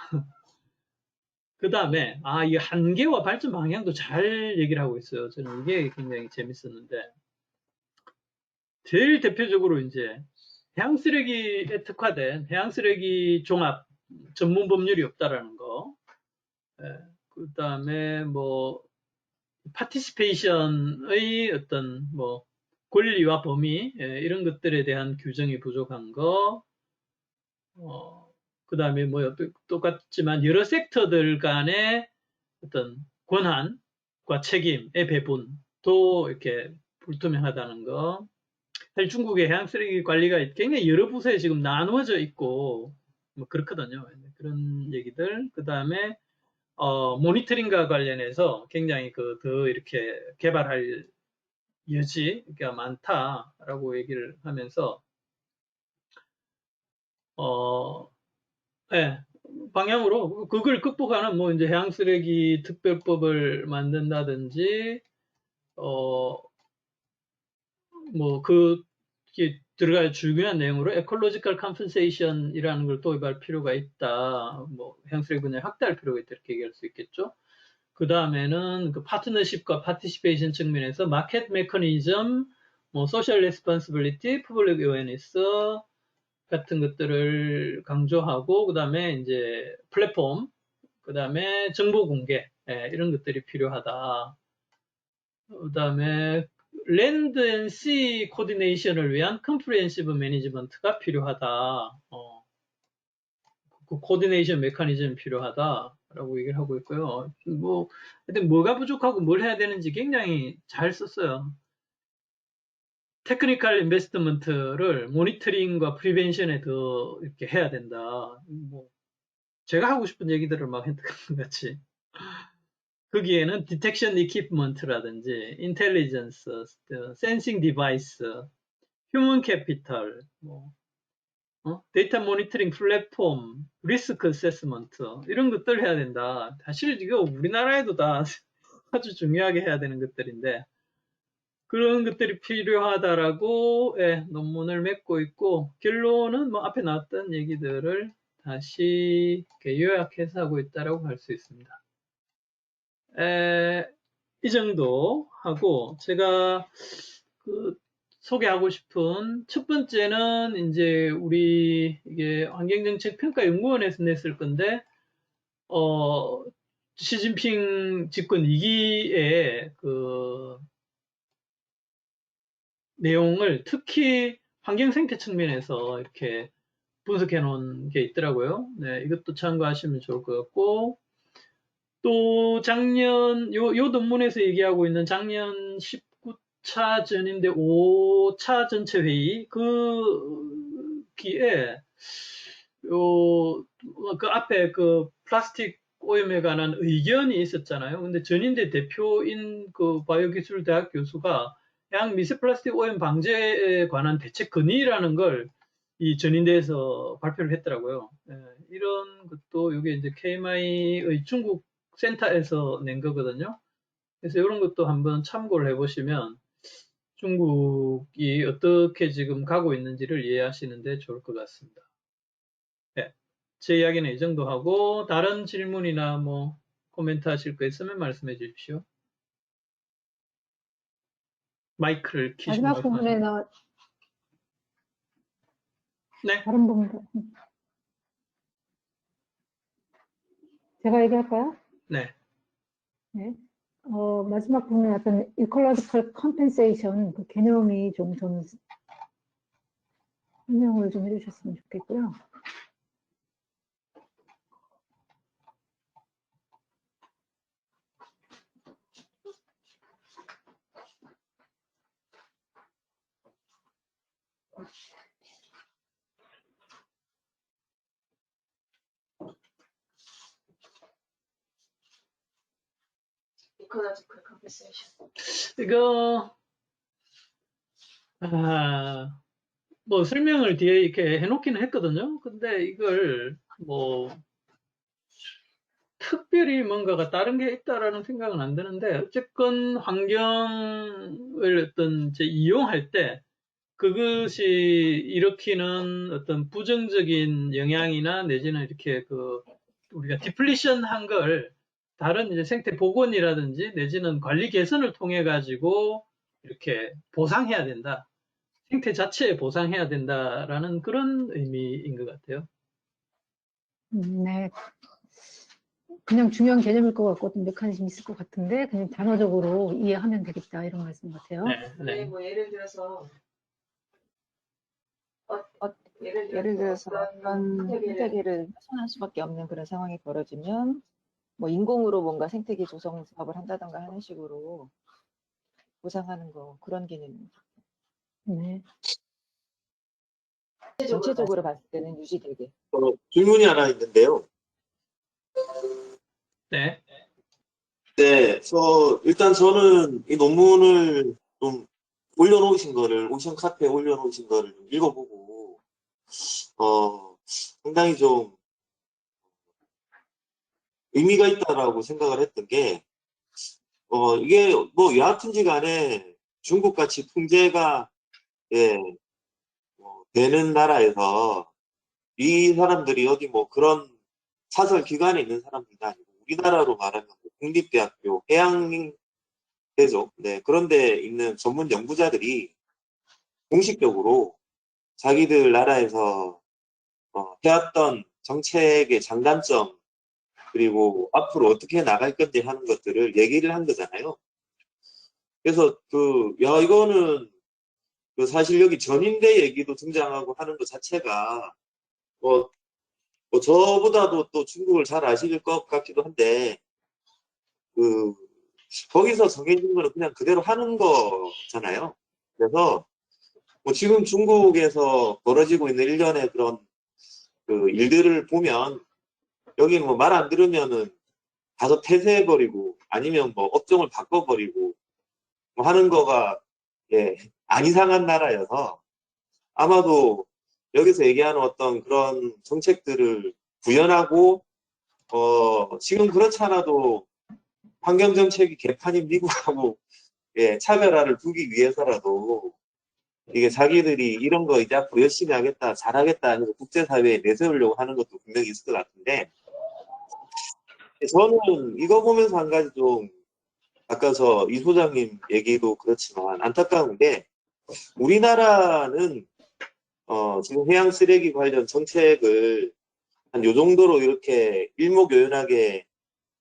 그 다음에 이 한계와 발전 방향도 잘 얘기를 하고 있어요. 저는 이게 굉장히 재밌었는데 제일 대표적으로 이제 해양 쓰레기에 특화된 해양 쓰레기 종합 전문 법률이 없다라는 거. 그 다음에 뭐 파티시페이션의 어떤 뭐 권리와 범위 이런 것들에 대한 규정이 부족한 거. 그 다음에 뭐 똑같지만 여러 섹터들 간의 어떤 권한과 책임의 배분도 이렇게 불투명하다는 거. 사실 중국의 해양 쓰레기 관리가 굉장히 여러 부서에 지금 나누어져 있고 뭐 그렇거든요. 그런 얘기들. 그 다음에 모니터링과 관련해서 굉장히 더 이렇게 개발할 여지가 많다라고 얘기를 하면서 네, 방향으로 그걸 극복하는 뭐 이제 해양 쓰레기 특별법을 만든다든지 뭐 그게 들어갈 중요한 내용으로 에콜로지컬 컴펜세이션이라는 걸 도입할 필요가 있다. 뭐 해양 쓰레기 분야 확대할 필요가 있다 이렇게 얘기할 수 있겠죠. 그 다음에는 그 파트너십과 파티시페이션 측면에서 마켓 메커니즘, 뭐 소셜 레스폰시빌리티, 퍼블릭 어웨어니스 같은 것들을 강조하고 그 다음에 이제 플랫폼, 그 다음에 정보 공개 이런 것들이 필요하다. 그 다음에 랜드 앤 씨 코디네이션을 위한 컴프리헨시브 매니지먼트가 필요하다. 그 코디네이션 메커니즘이 필요하다라고 얘기를 하고 있고요. 뭐 하여튼 뭐가 부족하고 뭘 해야 되는지 굉장히 잘 썼어요. 테크니컬 인베스트먼트를 모니터링과 프리벤션에 더 이렇게 해야 된다. 뭐 제가 하고 싶은 얘기들을 막 했던 것 같이. 거기에는 디텍션 이퀴프먼트라든지 인텔리전스, 센싱 디바이스, 휴먼 캐피털, 뭐 데이터 모니터링 플랫폼, 리스크 어세스먼트 이런 것들 해야 된다. 사실 이거 우리나라에도 다 아주 중요하게 해야 되는 것들인데 그런 것들이 필요하다라고 논문을 맺고 있고 결론은 뭐 앞에 나왔던 얘기들을 다시 요약해서 하고 있다라고 할 수 있습니다. 이 정도 하고 제가 소개하고 싶은 첫 번째는 이제 우리 이게 환경정책평가연구원에서 냈을 건데 시진핑 집권 2기에 그 내용을 특히 환경생태 측면에서 이렇게 분석해 놓은 게 있더라고요. 네, 이것도 참고하시면 좋을 것 같고 또 작년 요 논문에서 얘기하고 있는 작년 19차 전인데 5차 전체 회의 그 기에 그 앞에 그 플라스틱 오염에 관한 의견이 있었잖아요. 근데 전인대 대표인 그 바이오기술대학 교수가 해양 미세 플라스틱 오염 방제에 관한 대책 건의라는 걸 이 전인대에서 발표를 했더라고요. 예, 이런 것도 이게 이제 KMI의 중국 센터에서 낸 거거든요. 그래서 이런 것도 한번 참고를 해보시면 중국이 어떻게 지금 가고 있는지를 이해하시는데 좋을 것 같습니다. 네, 제 이야기는 이 정도 하고 다른 질문이나 뭐 코멘트 하실 거 있으면 말씀해 주십시오. 마이크를 키시고 마지막 부분에 말씀하시면. 네, 다른 부분도 제가 얘기할까요? 네. 네. 마지막 부분에 어떤 이컬러지컬 컴펜세이션 그 개념이 좀 저는 설명을 좀 해주셨으면 좋겠고요. 이코노미컬 컴pen세이션. 이거 뭐 설명을 뒤에 이렇게 해놓기는 했거든요. 근데 이걸 뭐 특별히 뭔가가 다른 게 있다라는 생각은 안 드는데 어쨌건 환경을 어떤 이제 이용할 때 그것이 일으키는 어떤 부정적인 영향이나 내지는 이렇게 그 우리가 디플리션 한 걸 다른 이제 생태 복원이라든지 내지는 관리 개선을 통해 가지고 이렇게 보상해야 된다. 생태 자체에 보상해야 된다라는 그런 의미인 것 같아요. 네. 그냥 중요한 개념일 것 같고 어떤 메커니즘이 있을 것 같은데 그냥 단어적으로 이해하면 되겠다 이런 말씀 같아요. 네, 근데 네. 뭐 예를 들어서 예를 들어서 어떤 생태계를 생태계를 훼손할 수밖에 없는 그런 상황이 벌어지면 뭐 인공으로 뭔가 생태계 조성 사업을 한다던가 하는 식으로 보상하는 거 그런 개념입니다. 네. 전체적으로 봤을 때는 유지되게. 질문이 하나 있는데요. 네. 네, 일단 저는 이 논문을 좀 올려놓으신 거를, 오션 카페에 올려놓으신 거를 좀 읽어보고, 상당히 좀 의미가 있다라고 생각을 했던 게, 이게 뭐 여하튼지 간에 중국같이 풍제가, 예, 되는 나라에서 이 사람들이 어디 뭐 그런 사설 기관에 있는 사람들도 아니고, 우리나라로 말하면 뭐 국립대학교, 해양대죠. 네, 그런데 있는 전문 연구자들이 공식적으로 자기들 나라에서 해왔던 정책의 장단점 그리고 앞으로 어떻게 나갈 건지 하는 것들을 얘기를 한 거잖아요. 그래서 이거는 사실 여기 전인대 얘기도 등장하고 하는 것 자체가 뭐 저보다도 또 중국을 잘 아실 것 같기도 한데 거기서 정해진 거는 그냥 그대로 하는 거잖아요. 그래서 뭐 지금 중국에서 벌어지고 있는 일련의 그런 일들을 보면 여기는 뭐 말 안 들으면은 가서 폐쇄해버리고 아니면 뭐 업종을 바꿔버리고 뭐 하는 거가 안 이상한 나라여서 아마도 여기서 얘기하는 어떤 그런 정책들을 구현하고 지금 그렇지 않아도 환경정책이 개판인 미국하고 차별화를 두기 위해서라도 이게 자기들이 이런 거 이제 앞으로 열심히 하겠다, 잘하겠다 하면서 국제사회에 내세우려고 하는 것도 분명히 있을 것 같은데, 저는 이거 보면서 한 가지 좀, 아까 이 소장님 얘기도 그렇지만 안타까운 게, 우리나라는, 지금 해양 쓰레기 관련 정책을 한 요 정도로 이렇게 일목요연하게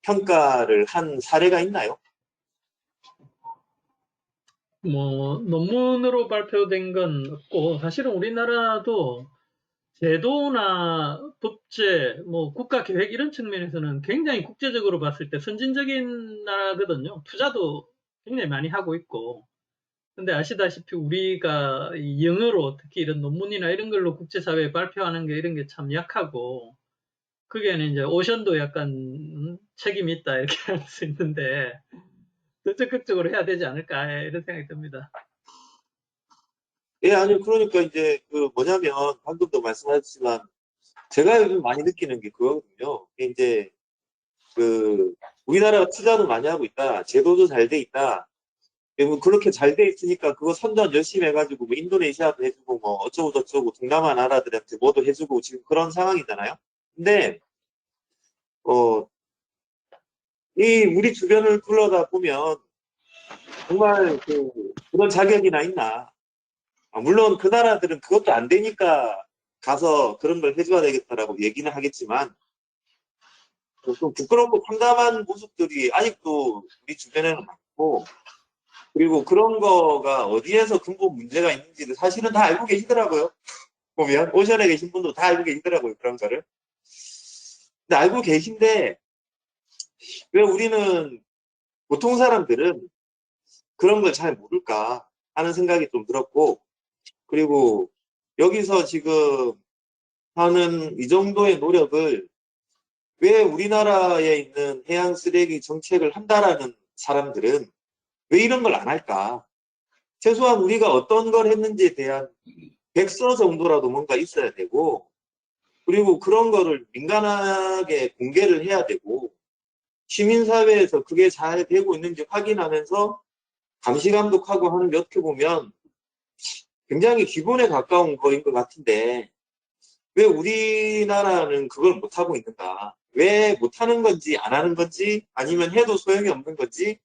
평가를 한 사례가 있나요? 뭐 논문으로 발표된 건 없고 사실은 우리나라도 제도나 법제, 뭐 국가 계획 이런 측면에서는 굉장히 국제적으로 봤을 때 선진적인 나라거든요. 투자도 굉장히 많이 하고 있고. 근데 아시다시피 우리가 이 영어로 특히 이런 논문이나 이런 걸로 국제사회에 발표하는 게 이런 게 참 약하고 거기에는 이제 오션도 약간 책임이 있다 이렇게 할 수 있는데 더 적극적으로 해야 되지 않을까 이런 생각이 듭니다. 예, 아니요. 그러니까 이제 그 뭐냐면 방금도 말씀하셨지만 제가 요즘 많이 느끼는 게 그거거든요. 이제 그 우리나라가 투자도 많이 하고 있다. 제도도 잘 돼 있다. 뭐 그렇게 잘 돼 있으니까 그거 선전 열심히 해가지고 뭐 인도네시아도 해주고 뭐 어쩌고 저쩌고 동남아 나라들한테 뭐도 해주고 지금 그런 상황이잖아요. 근데 이 우리 주변을 둘러다 보면 정말 그런 자격이나 있나? 물론 그 나라들은 그것도 안 되니까 가서 그런 걸 해줘야 되겠다라고 얘기는 하겠지만 좀 부끄럽고 참담한 모습들이 아직도 우리 주변에는 많고 그리고 그런 거가 어디에서 근본 문제가 있는지를 사실은 다 알고 계시더라고요. 보면 오션에 계신 분도 다 알고 계시더라고요. 그런 거를. 근데 알고 계신데 왜 우리는 보통 사람들은 그런 걸 잘 모를까 하는 생각이 좀 들었고 그리고 여기서 지금 하는 이 정도의 노력을 왜 우리나라에 있는 해양 쓰레기 정책을 한다라는 사람들은 왜 이런 걸 안 할까? 최소한 우리가 어떤 걸 했는지에 대한 백서 정도라도 뭔가 있어야 되고 그리고 그런 거를 민감하게 공개를 해야 되고 시민사회에서 그게 잘 되고 있는지 확인하면서 감시 감독하고 하는 게 어떻게 보면 굉장히 기본에 가까운 거인 것 같은데 왜 우리나라는 그걸 못하고 있는가? 왜 못하는 건지 안 하는 건지 아니면 해도 소용이 없는 건지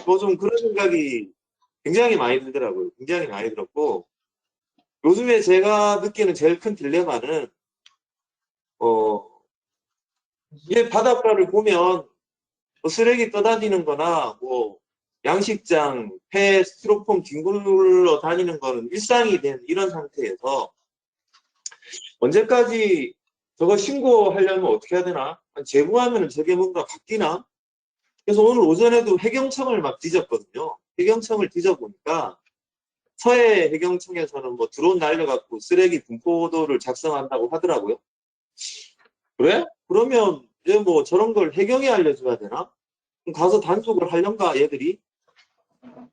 뭐 좀 그런 생각이 굉장히 많이 들더라고요. 굉장히 많이 들었고 요즘에 제가 느끼는 제일 큰 딜레마는 이게 바닷가를 보면 뭐 쓰레기 떠다니는 거나 뭐 양식장, 폐, 스티로폼 뒹굴러 다니는 거는 일상이 된 이런 상태에서 언제까지 저거 신고하려면 어떻게 해야 되나? 제보하면 저게 뭔가 바뀌나? 그래서 오늘 오전에도 해경청을 막 뒤졌거든요. 해경청을 뒤져보니까 서해 해경청에서는 뭐 드론 날려갖고 쓰레기 분포도를 작성한다고 하더라고요. 그래? 그러면 이제 뭐 저런 걸 해경이 알려줘야 되나? 그럼 가서 단속을 하려는가 얘들이?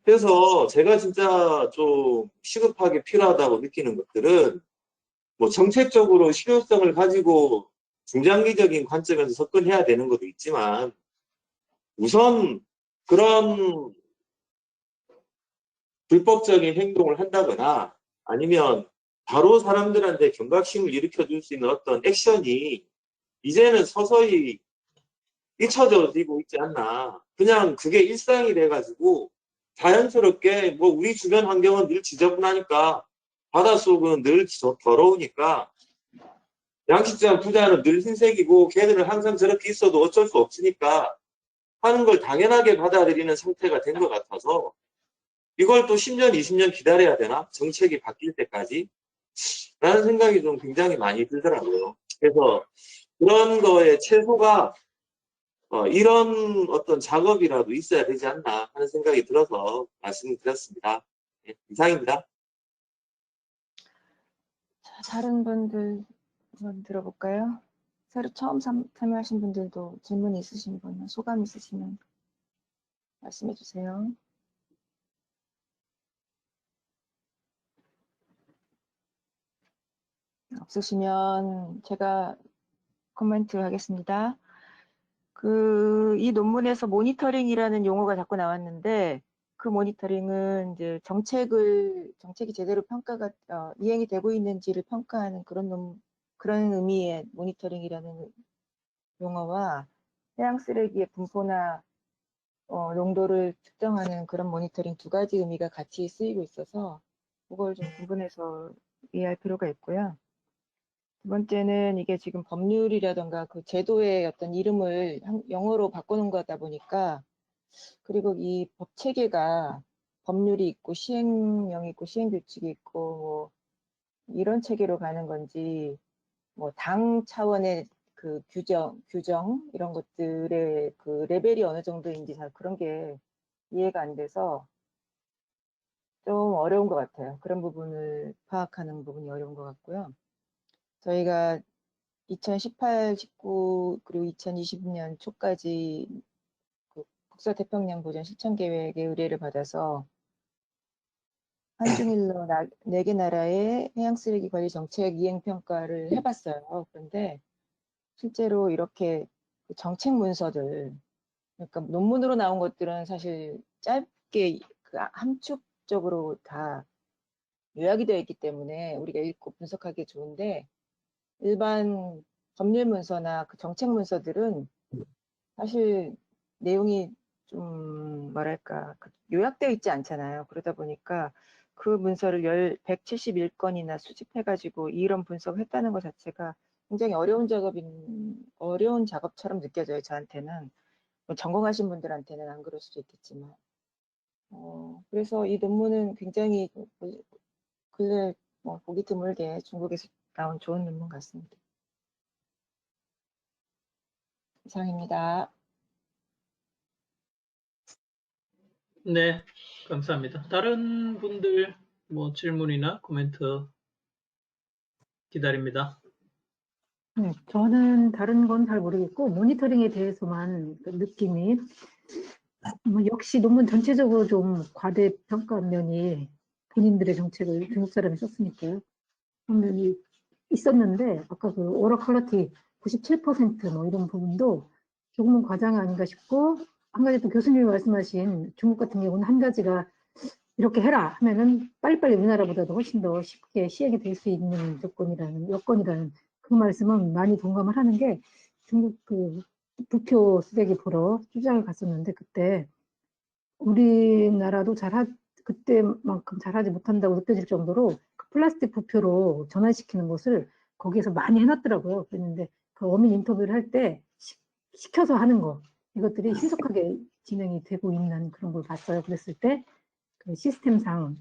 그래서 제가 진짜 좀 시급하게 필요하다고 느끼는 것들은 뭐 정책적으로 실효성을 가지고 중장기적인 관점에서 접근해야 되는 것도 있지만 우선 그런 불법적인 행동을 한다거나 아니면 바로 사람들한테 경각심을 일으켜 줄 수 있는 어떤 액션이 이제는 서서히 잊혀져지고 있지 않나. 그냥 그게 일상이 돼가지고 자연스럽게 뭐 우리 주변 환경은 늘 지저분하니까 바닷속은 늘 더러우니까 양식장 부자는 늘 흰색이고 걔들은 항상 저렇게 있어도 어쩔 수 없으니까 하는 걸 당연하게 받아들이는 상태가 된 것 같아서 이걸 또 10년, 20년 기다려야 되나? 정책이 바뀔 때까지? 라는 생각이 좀 굉장히 많이 들더라고요. 그래서 그런 거에 최소가 이런 어떤 작업이라도 있어야 되지 않나 하는 생각이 들어서 말씀을 드렸습니다. 네, 이상입니다. 자, 다른 분들 한번 들어볼까요? 새로 처음 참여하신 분들도 질문 있으신 분, 소감 있으시면 말씀해 주세요. 없으시면 제가 코멘트 하겠습니다. 이 논문에서 모니터링이라는 용어가 자꾸 나왔는데, 그 모니터링은 이제 정책이 제대로 이행이 되고 있는지를 평가하는 그런 의미의 모니터링이라는 용어와 해양 쓰레기의 분포나 농도를 측정하는 그런 모니터링 두 가지 의미가 같이 쓰이고 있어서 그걸 좀 구분해서 이해할 필요가 있고요. 두 번째는 이게 지금 법률이라던가 그 제도의 어떤 이름을 영어로 바꾸는 거다 보니까 그리고 이 법 체계가 법률이 있고 시행령이 있고 시행규칙이 있고 뭐 이런 체계로 가는 건지 뭐 당 차원의 그 규정 이런 것들의 그 레벨이 어느 정도인지 잘 그런 게 이해가 안 돼서 좀 어려운 것 같아요. 그런 부분을 파악하는 부분이 어려운 것 같고요. 저희가 2018, 19 그리고 2020년 초까지 그 국사태평양 보전 실천 계획의 의뢰를 받아서 한중일로 4개 나라의 해양 쓰레기 관리 정책 이행 평가를 해봤어요. 그런데 실제로 이렇게 그 정책 문서들, 그러니까 논문으로 나온 것들은 사실 짧게 그 함축적으로 다 요약이 되어 있기 때문에 우리가 읽고 분석하기 좋은데, 일반 법률 문서나 그 정책 문서들은 사실 내용이 좀 뭐랄까 요약되어 있지 않잖아요. 그러다 보니까 그 문서를 171건이나 수집해가지고 이런 분석을 했다는 것 자체가 굉장히 어려운 작업처럼 느껴져요. 저한테는. 뭐 전공하신 분들한테는 안 그럴 수도 있겠지만. 그래서 이 논문은 굉장히 근래 보기 드물게 중국에서 나온 좋은 논문 같습니다. 이상입니다. 네, 감사합니다. 다른 분들 뭐 질문이나 코멘트 기다립니다. 네, 저는 다른 건 잘 모르겠고 모니터링에 대해서만 그 느낌이 역시 논문 전체적으로 좀 과대평가한 면이 본인들의 정책을 중국 사람이 썼으니까요. 그런 면이 있었는데 아까 그 오럴 퀄리티 97% 이런 부분도 조금은 과장 아닌가 싶고, 한 가지 또 교수님이 말씀하신 중국 같은 경우는 한 가지가 이렇게 해라 하면은 빨리빨리 우리나라보다도 훨씬 더 쉽게 시행이 될 수 있는 여건이라는 그 말씀은 많이 동감을 하는 게, 중국 그 부표 쓰레기 보러 출장을 갔었는데 그때 우리나라도 그때만큼 잘하지 못한다고 느껴질 정도로 그 플라스틱 부표로 전환시키는 것을 거기에서 많이 해놨더라고요. 그랬는데 그 어민 인터뷰를 할 때 시켜서 하는 거, 이것들이 신속하게 진행이 되고 있는 그런 걸 봤어요. 그랬을 때 그 시스템상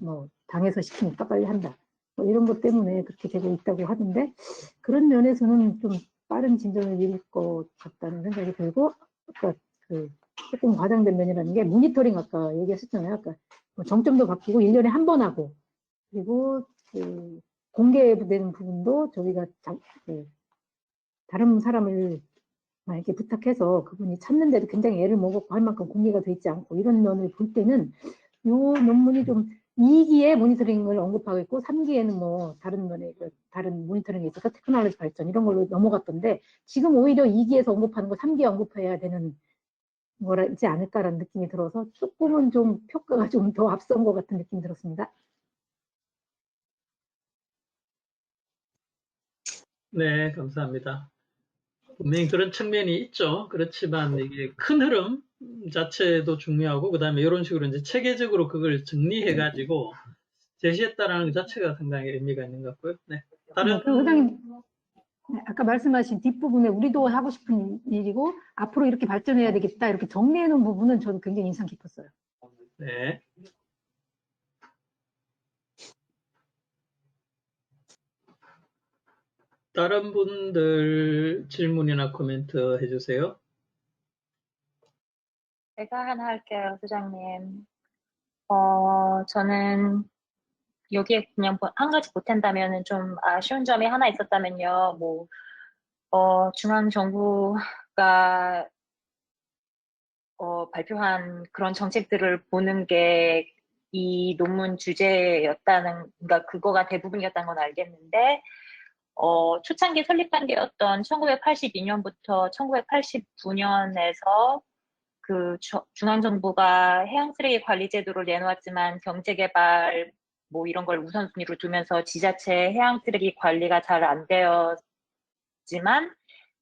당에서 시키니까 빨리 한다, 이런 것 때문에 그렇게 되고 있다고 하던데, 그런 면에서는 좀 빠른 진전을 이룰 것 같다는 생각이 들고, 아까 그 조금 과장된 면이라는 게 모니터링 아까 얘기하셨잖아요. 아까 정점도 바뀌고 1년에 한 번 하고, 그리고 그 공개되는 부분도 저희가 다른 사람을 이렇게 부탁해서 그분이 찾는데도 굉장히 애를 먹었고 할 만큼 공개가 돼 있지 않고, 이런 면을 볼 때는 이 논문이 좀 2기에 모니터링을 언급하고 있고 3기에는 다른 면에 다른 모니터링에 있어서 테크놀로지 발전 이런 걸로 넘어갔던데, 지금 오히려 2기에서 언급하는 거 3기에 언급해야 되는 거라지 않을까라는 느낌이 들어서 조금은 좀 평가가 좀 더 앞선 것 같은 느낌이 들었습니다. 네, 감사합니다. 분명히 그런 측면이 있죠. 그렇지만 이게 큰 흐름 자체도 중요하고, 그 다음에 이런 식으로 이제 체계적으로 그걸 정리해가지고 제시했다라는 것 자체가 상당히 의미가 있는 것 같고요. 네. 다른. 그 회장님, 아까 말씀하신 뒷부분에 우리도 하고 싶은 일이고 앞으로 이렇게 발전해야 되겠다 이렇게 정리해 놓은 부분은 저는 굉장히 인상 깊었어요. 네. 다른 분들 질문이나 코멘트 해주세요. 제가 하나 할게요, 소장님. 저는 여기에 그냥 한 가지 보탠다면은 좀 아쉬운 점이 하나 있었다면요. 중앙정부가 발표한 그런 정책들을 보는 게 이 논문 그러니까 그거가 대부분이었다는 건 알겠는데, 초창기 설립 단계였던 1982년부터 1989년에서 그 중앙정부가 해양쓰레기 관리 제도를 내놓았지만 경제개발 이런 걸 우선순위로 두면서 지자체 해양쓰레기 관리가 잘 안 되었지만,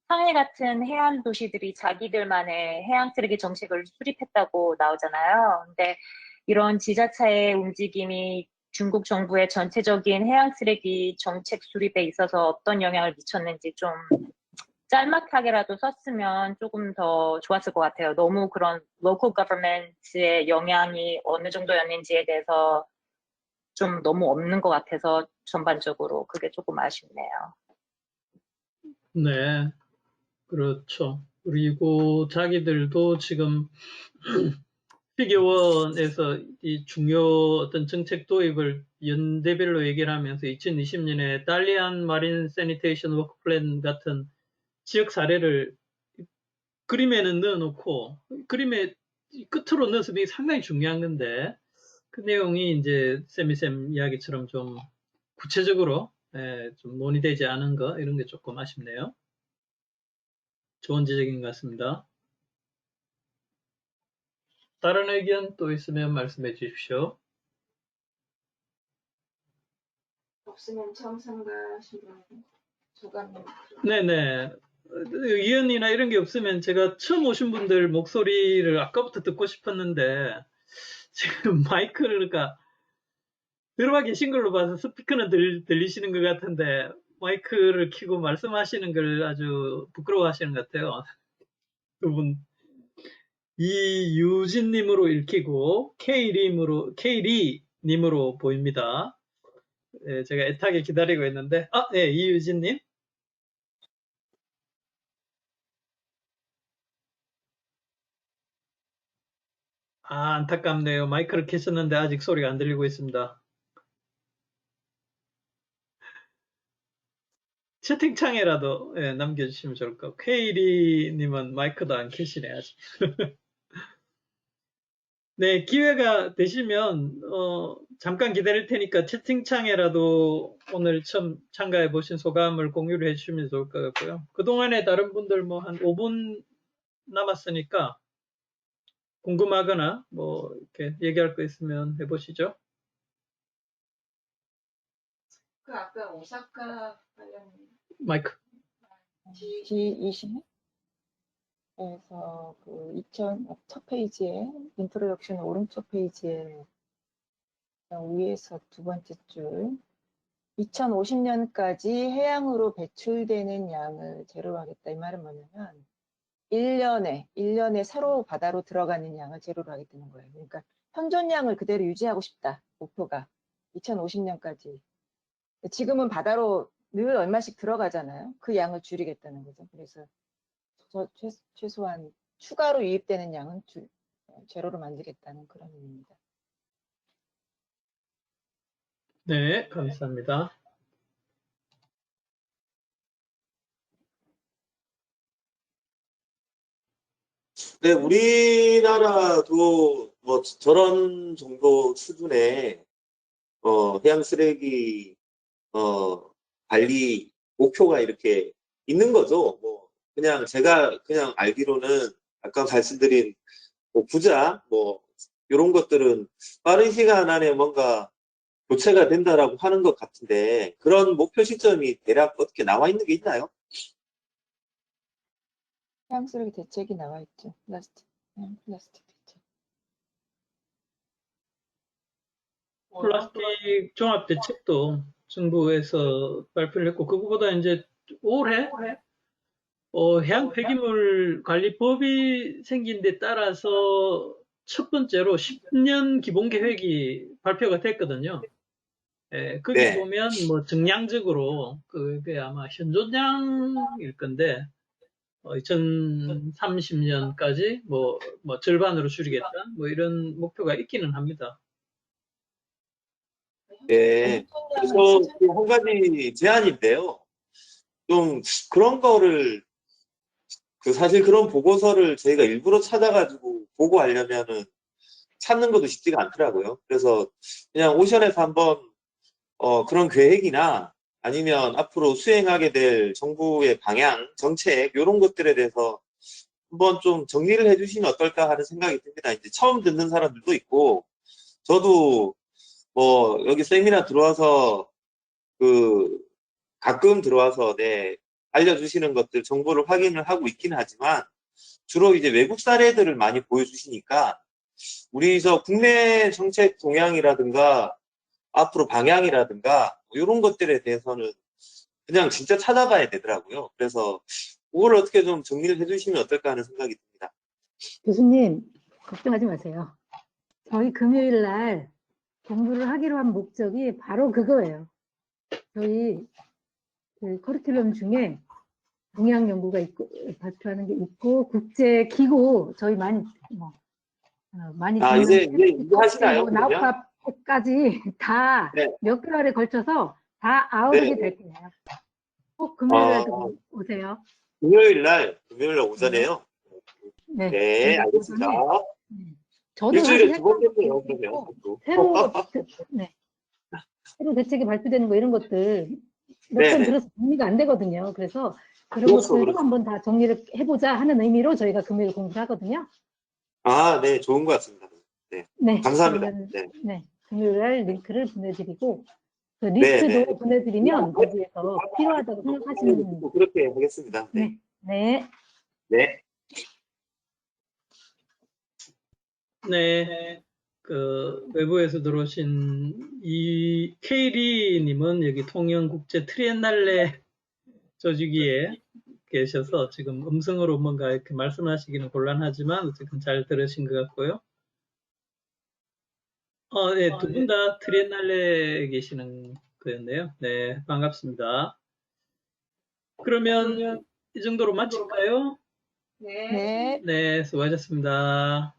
상해 같은 해안 도시들이 자기들만의 해양쓰레기 정책을 수립했다고 나오잖아요. 근데 이런 지자체의 움직임이 중국 정부의 전체적인 해양쓰레기 정책 수립에 있어서 어떤 영향을 미쳤는지 좀 짤막하게라도 썼으면 조금 더 좋았을 것 같아요. 너무 그런 local government의 영향이 어느 정도였는지에 대해서 좀 너무 없는 것 같아서 전반적으로 그게 조금 아쉽네요. 네, 그렇죠. 그리고 자기들도 지금 피겨원에서 이 중요 어떤 정책 도입을 연대별로 얘기를 하면서 2020년에 달리안 마린 세니테이션 워크 플랜 같은 지역 사례를 그림에는 넣어놓고 그림의 끝으로 넣어서 이게 상당히 중요한 건데 그 내용이 이제 세미쌤 이야기처럼 좀 구체적으로 좀 논의되지 않은 거 이런 게 조금 아쉽네요. 좋은 지적인 것 같습니다. 다른 의견 또 있으면 말씀해 주십시오. 없으면 처음 참가하신 분 소감. 네네. 의견이나 이런 게 없으면 제가 처음 오신 분들 목소리를 아까부터 듣고 싶었는데 지금 마이크를 그러니까 들어와 계신 걸로 봐서 스피커는 들리시는 것 같은데 마이크를 켜고 말씀하시는 걸 아주 부끄러워하시는 것 같아요. 두 분. 이유진님으로 읽히고 K리님으로 보입니다. 네, 제가 애타게 기다리고 있는데 네, 이유진님. 안타깝네요. 마이크를 켰었는데 아직 소리가 안 들리고 있습니다. 채팅창에라도 남겨주시면 좋을 것 같고 K리님은 마이크도 안 켜시네 아직. 네, 기회가 되시면 잠깐 기다릴 테니까 채팅창에라도 오늘 처음 참가해 보신 소감을 공유를 해주시면 좋을 것 같고요. 그동안에 다른 분들 뭐 한 5분 남았으니까 궁금하거나 뭐 이렇게 얘기할 거 있으면 해보시죠. 그 아까 오사카 관련 마이크. G20에서 그 2000 첫 페이지에 인트로덕션 오른쪽 페이지에 위에서 두 번째 줄 2050년까지 해양으로 배출되는 양을 제로로 하겠다. 이 말은 뭐냐면 1년에 새로 바다로 들어가는 양을 제로로 하겠다는 거예요. 그러니까 현존량을 그대로 유지하고 싶다. 목표가 2050년까지. 지금은 바다로 늘 얼마씩 들어가잖아요. 그 양을 줄이겠다는 거죠. 그래서 최소한 추가로 유입되는 양은 제로로 만들겠다는 그런 의미입니다. 네, 감사합니다. 네, 우리나라도 뭐 저런 정도 수준의 해양 쓰레기 관리 목표가 이렇게 있는 거죠. 뭐 그냥 제가 그냥 알기로는 아까 말씀드린 뭐 부자 뭐 이런 것들은 빠른 시간 안에 뭔가 교체가 된다라고 하는 것 같은데 그런 목표 시점이 대략 어떻게 나와 있는 게 있나요? 해양 쓰레기 대책이 나와 있죠. 플라스틱 대책. 플라스틱 종합 대책도 정부에서 발표를 했고 그거보다 이제 올해 해양 폐기물 관리법이 생긴 데 따라서 첫 번째로 10년 기본 계획이 발표가 됐거든요. 거기 네. 보면 뭐 정량적으로 그게 아마 현존량일 건데 2030년까지 뭐 절반으로 줄이겠다 뭐 이런 목표가 있기는 합니다. 네. 그래서 한 가지 제안인데요. 좀 그런 거를 사실 그런 보고서를 저희가 일부러 찾아가지고 보고하려면은 찾는 것도 쉽지가 않더라고요. 그래서 그냥 오션에서 한번 그런 계획이나 아니면 앞으로 수행하게 될 정부의 방향, 정책 이런 것들에 대해서 한번 좀 정리를 해주시면 어떨까 하는 생각이 듭니다. 이제 처음 듣는 사람들도 있고 저도 뭐 여기 세미나 들어와서 가끔 들어와서 알려주시는 것들 정보를 확인을 하고 있긴 하지만 주로 이제 외국 사례들을 많이 보여주시니까 우리 국내 정책 동향이라든가 앞으로 방향이라든가 이런 것들에 대해서는 그냥 진짜 찾아봐야 되더라고요. 그래서 그걸 어떻게 좀 정리를 해주시면 어떨까 하는 생각이 듭니다. 교수님, 걱정하지 마세요. 저희 금요일 날 공부를 하기로 한 목적이 바로 그거예요. 저희 그 커리큘럼 중에 동양 연구가 있고 발표하는 게 있고 국제 기구 저희 많이 많이 아, 이제 하시나요? 그러면? 나우카까지 다 네. 몇 개월에 걸쳐서 다 아웃이 네. 될 거예요. 꼭 금요일에 아. 오세요. 금요일 날 오전에요? 네. 네, 알겠습니다. 오전에. 저도 일주일에 사실 2번 뺐네요, 그러면. 새로운 것, 네. 새로 대책이 발표되는 거 이런 것들 몇 번 네네. 들어서 정리가 안 되거든요. 그래서 그런 그렇죠, 것들도 그렇죠. 한번 다 정리를 해보자 하는 의미로 저희가 금요일 공부를 하거든요. 아, 네, 좋은 것 같습니다. 네, 네. 감사합니다. 그러면, 네. 네. 금요일 날 링크를 보내드리고 그 네, 리스트도 네. 보내드리면 거기에서 필요하다고 생각하시는 그렇게 하겠습니다. 네. 네. 네. 네. 그 외부에서 들어오신 이 케이리님은 여기 통영국제 트리엔날레 조직위에 계셔서 지금 음성으로 뭔가 이렇게 말씀하시기는 곤란하지만 어쨌든 잘 들으신 것 같고요. 네, 두 분 다 트리엔날레에 계시는 거였네요. 네, 반갑습니다. 그러면 이 정도로 마칠까요? 네. 네. 네, 수고하셨습니다.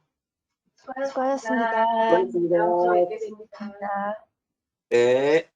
수고하셨습니다. 다음 주에 뵙겠습니다. 네.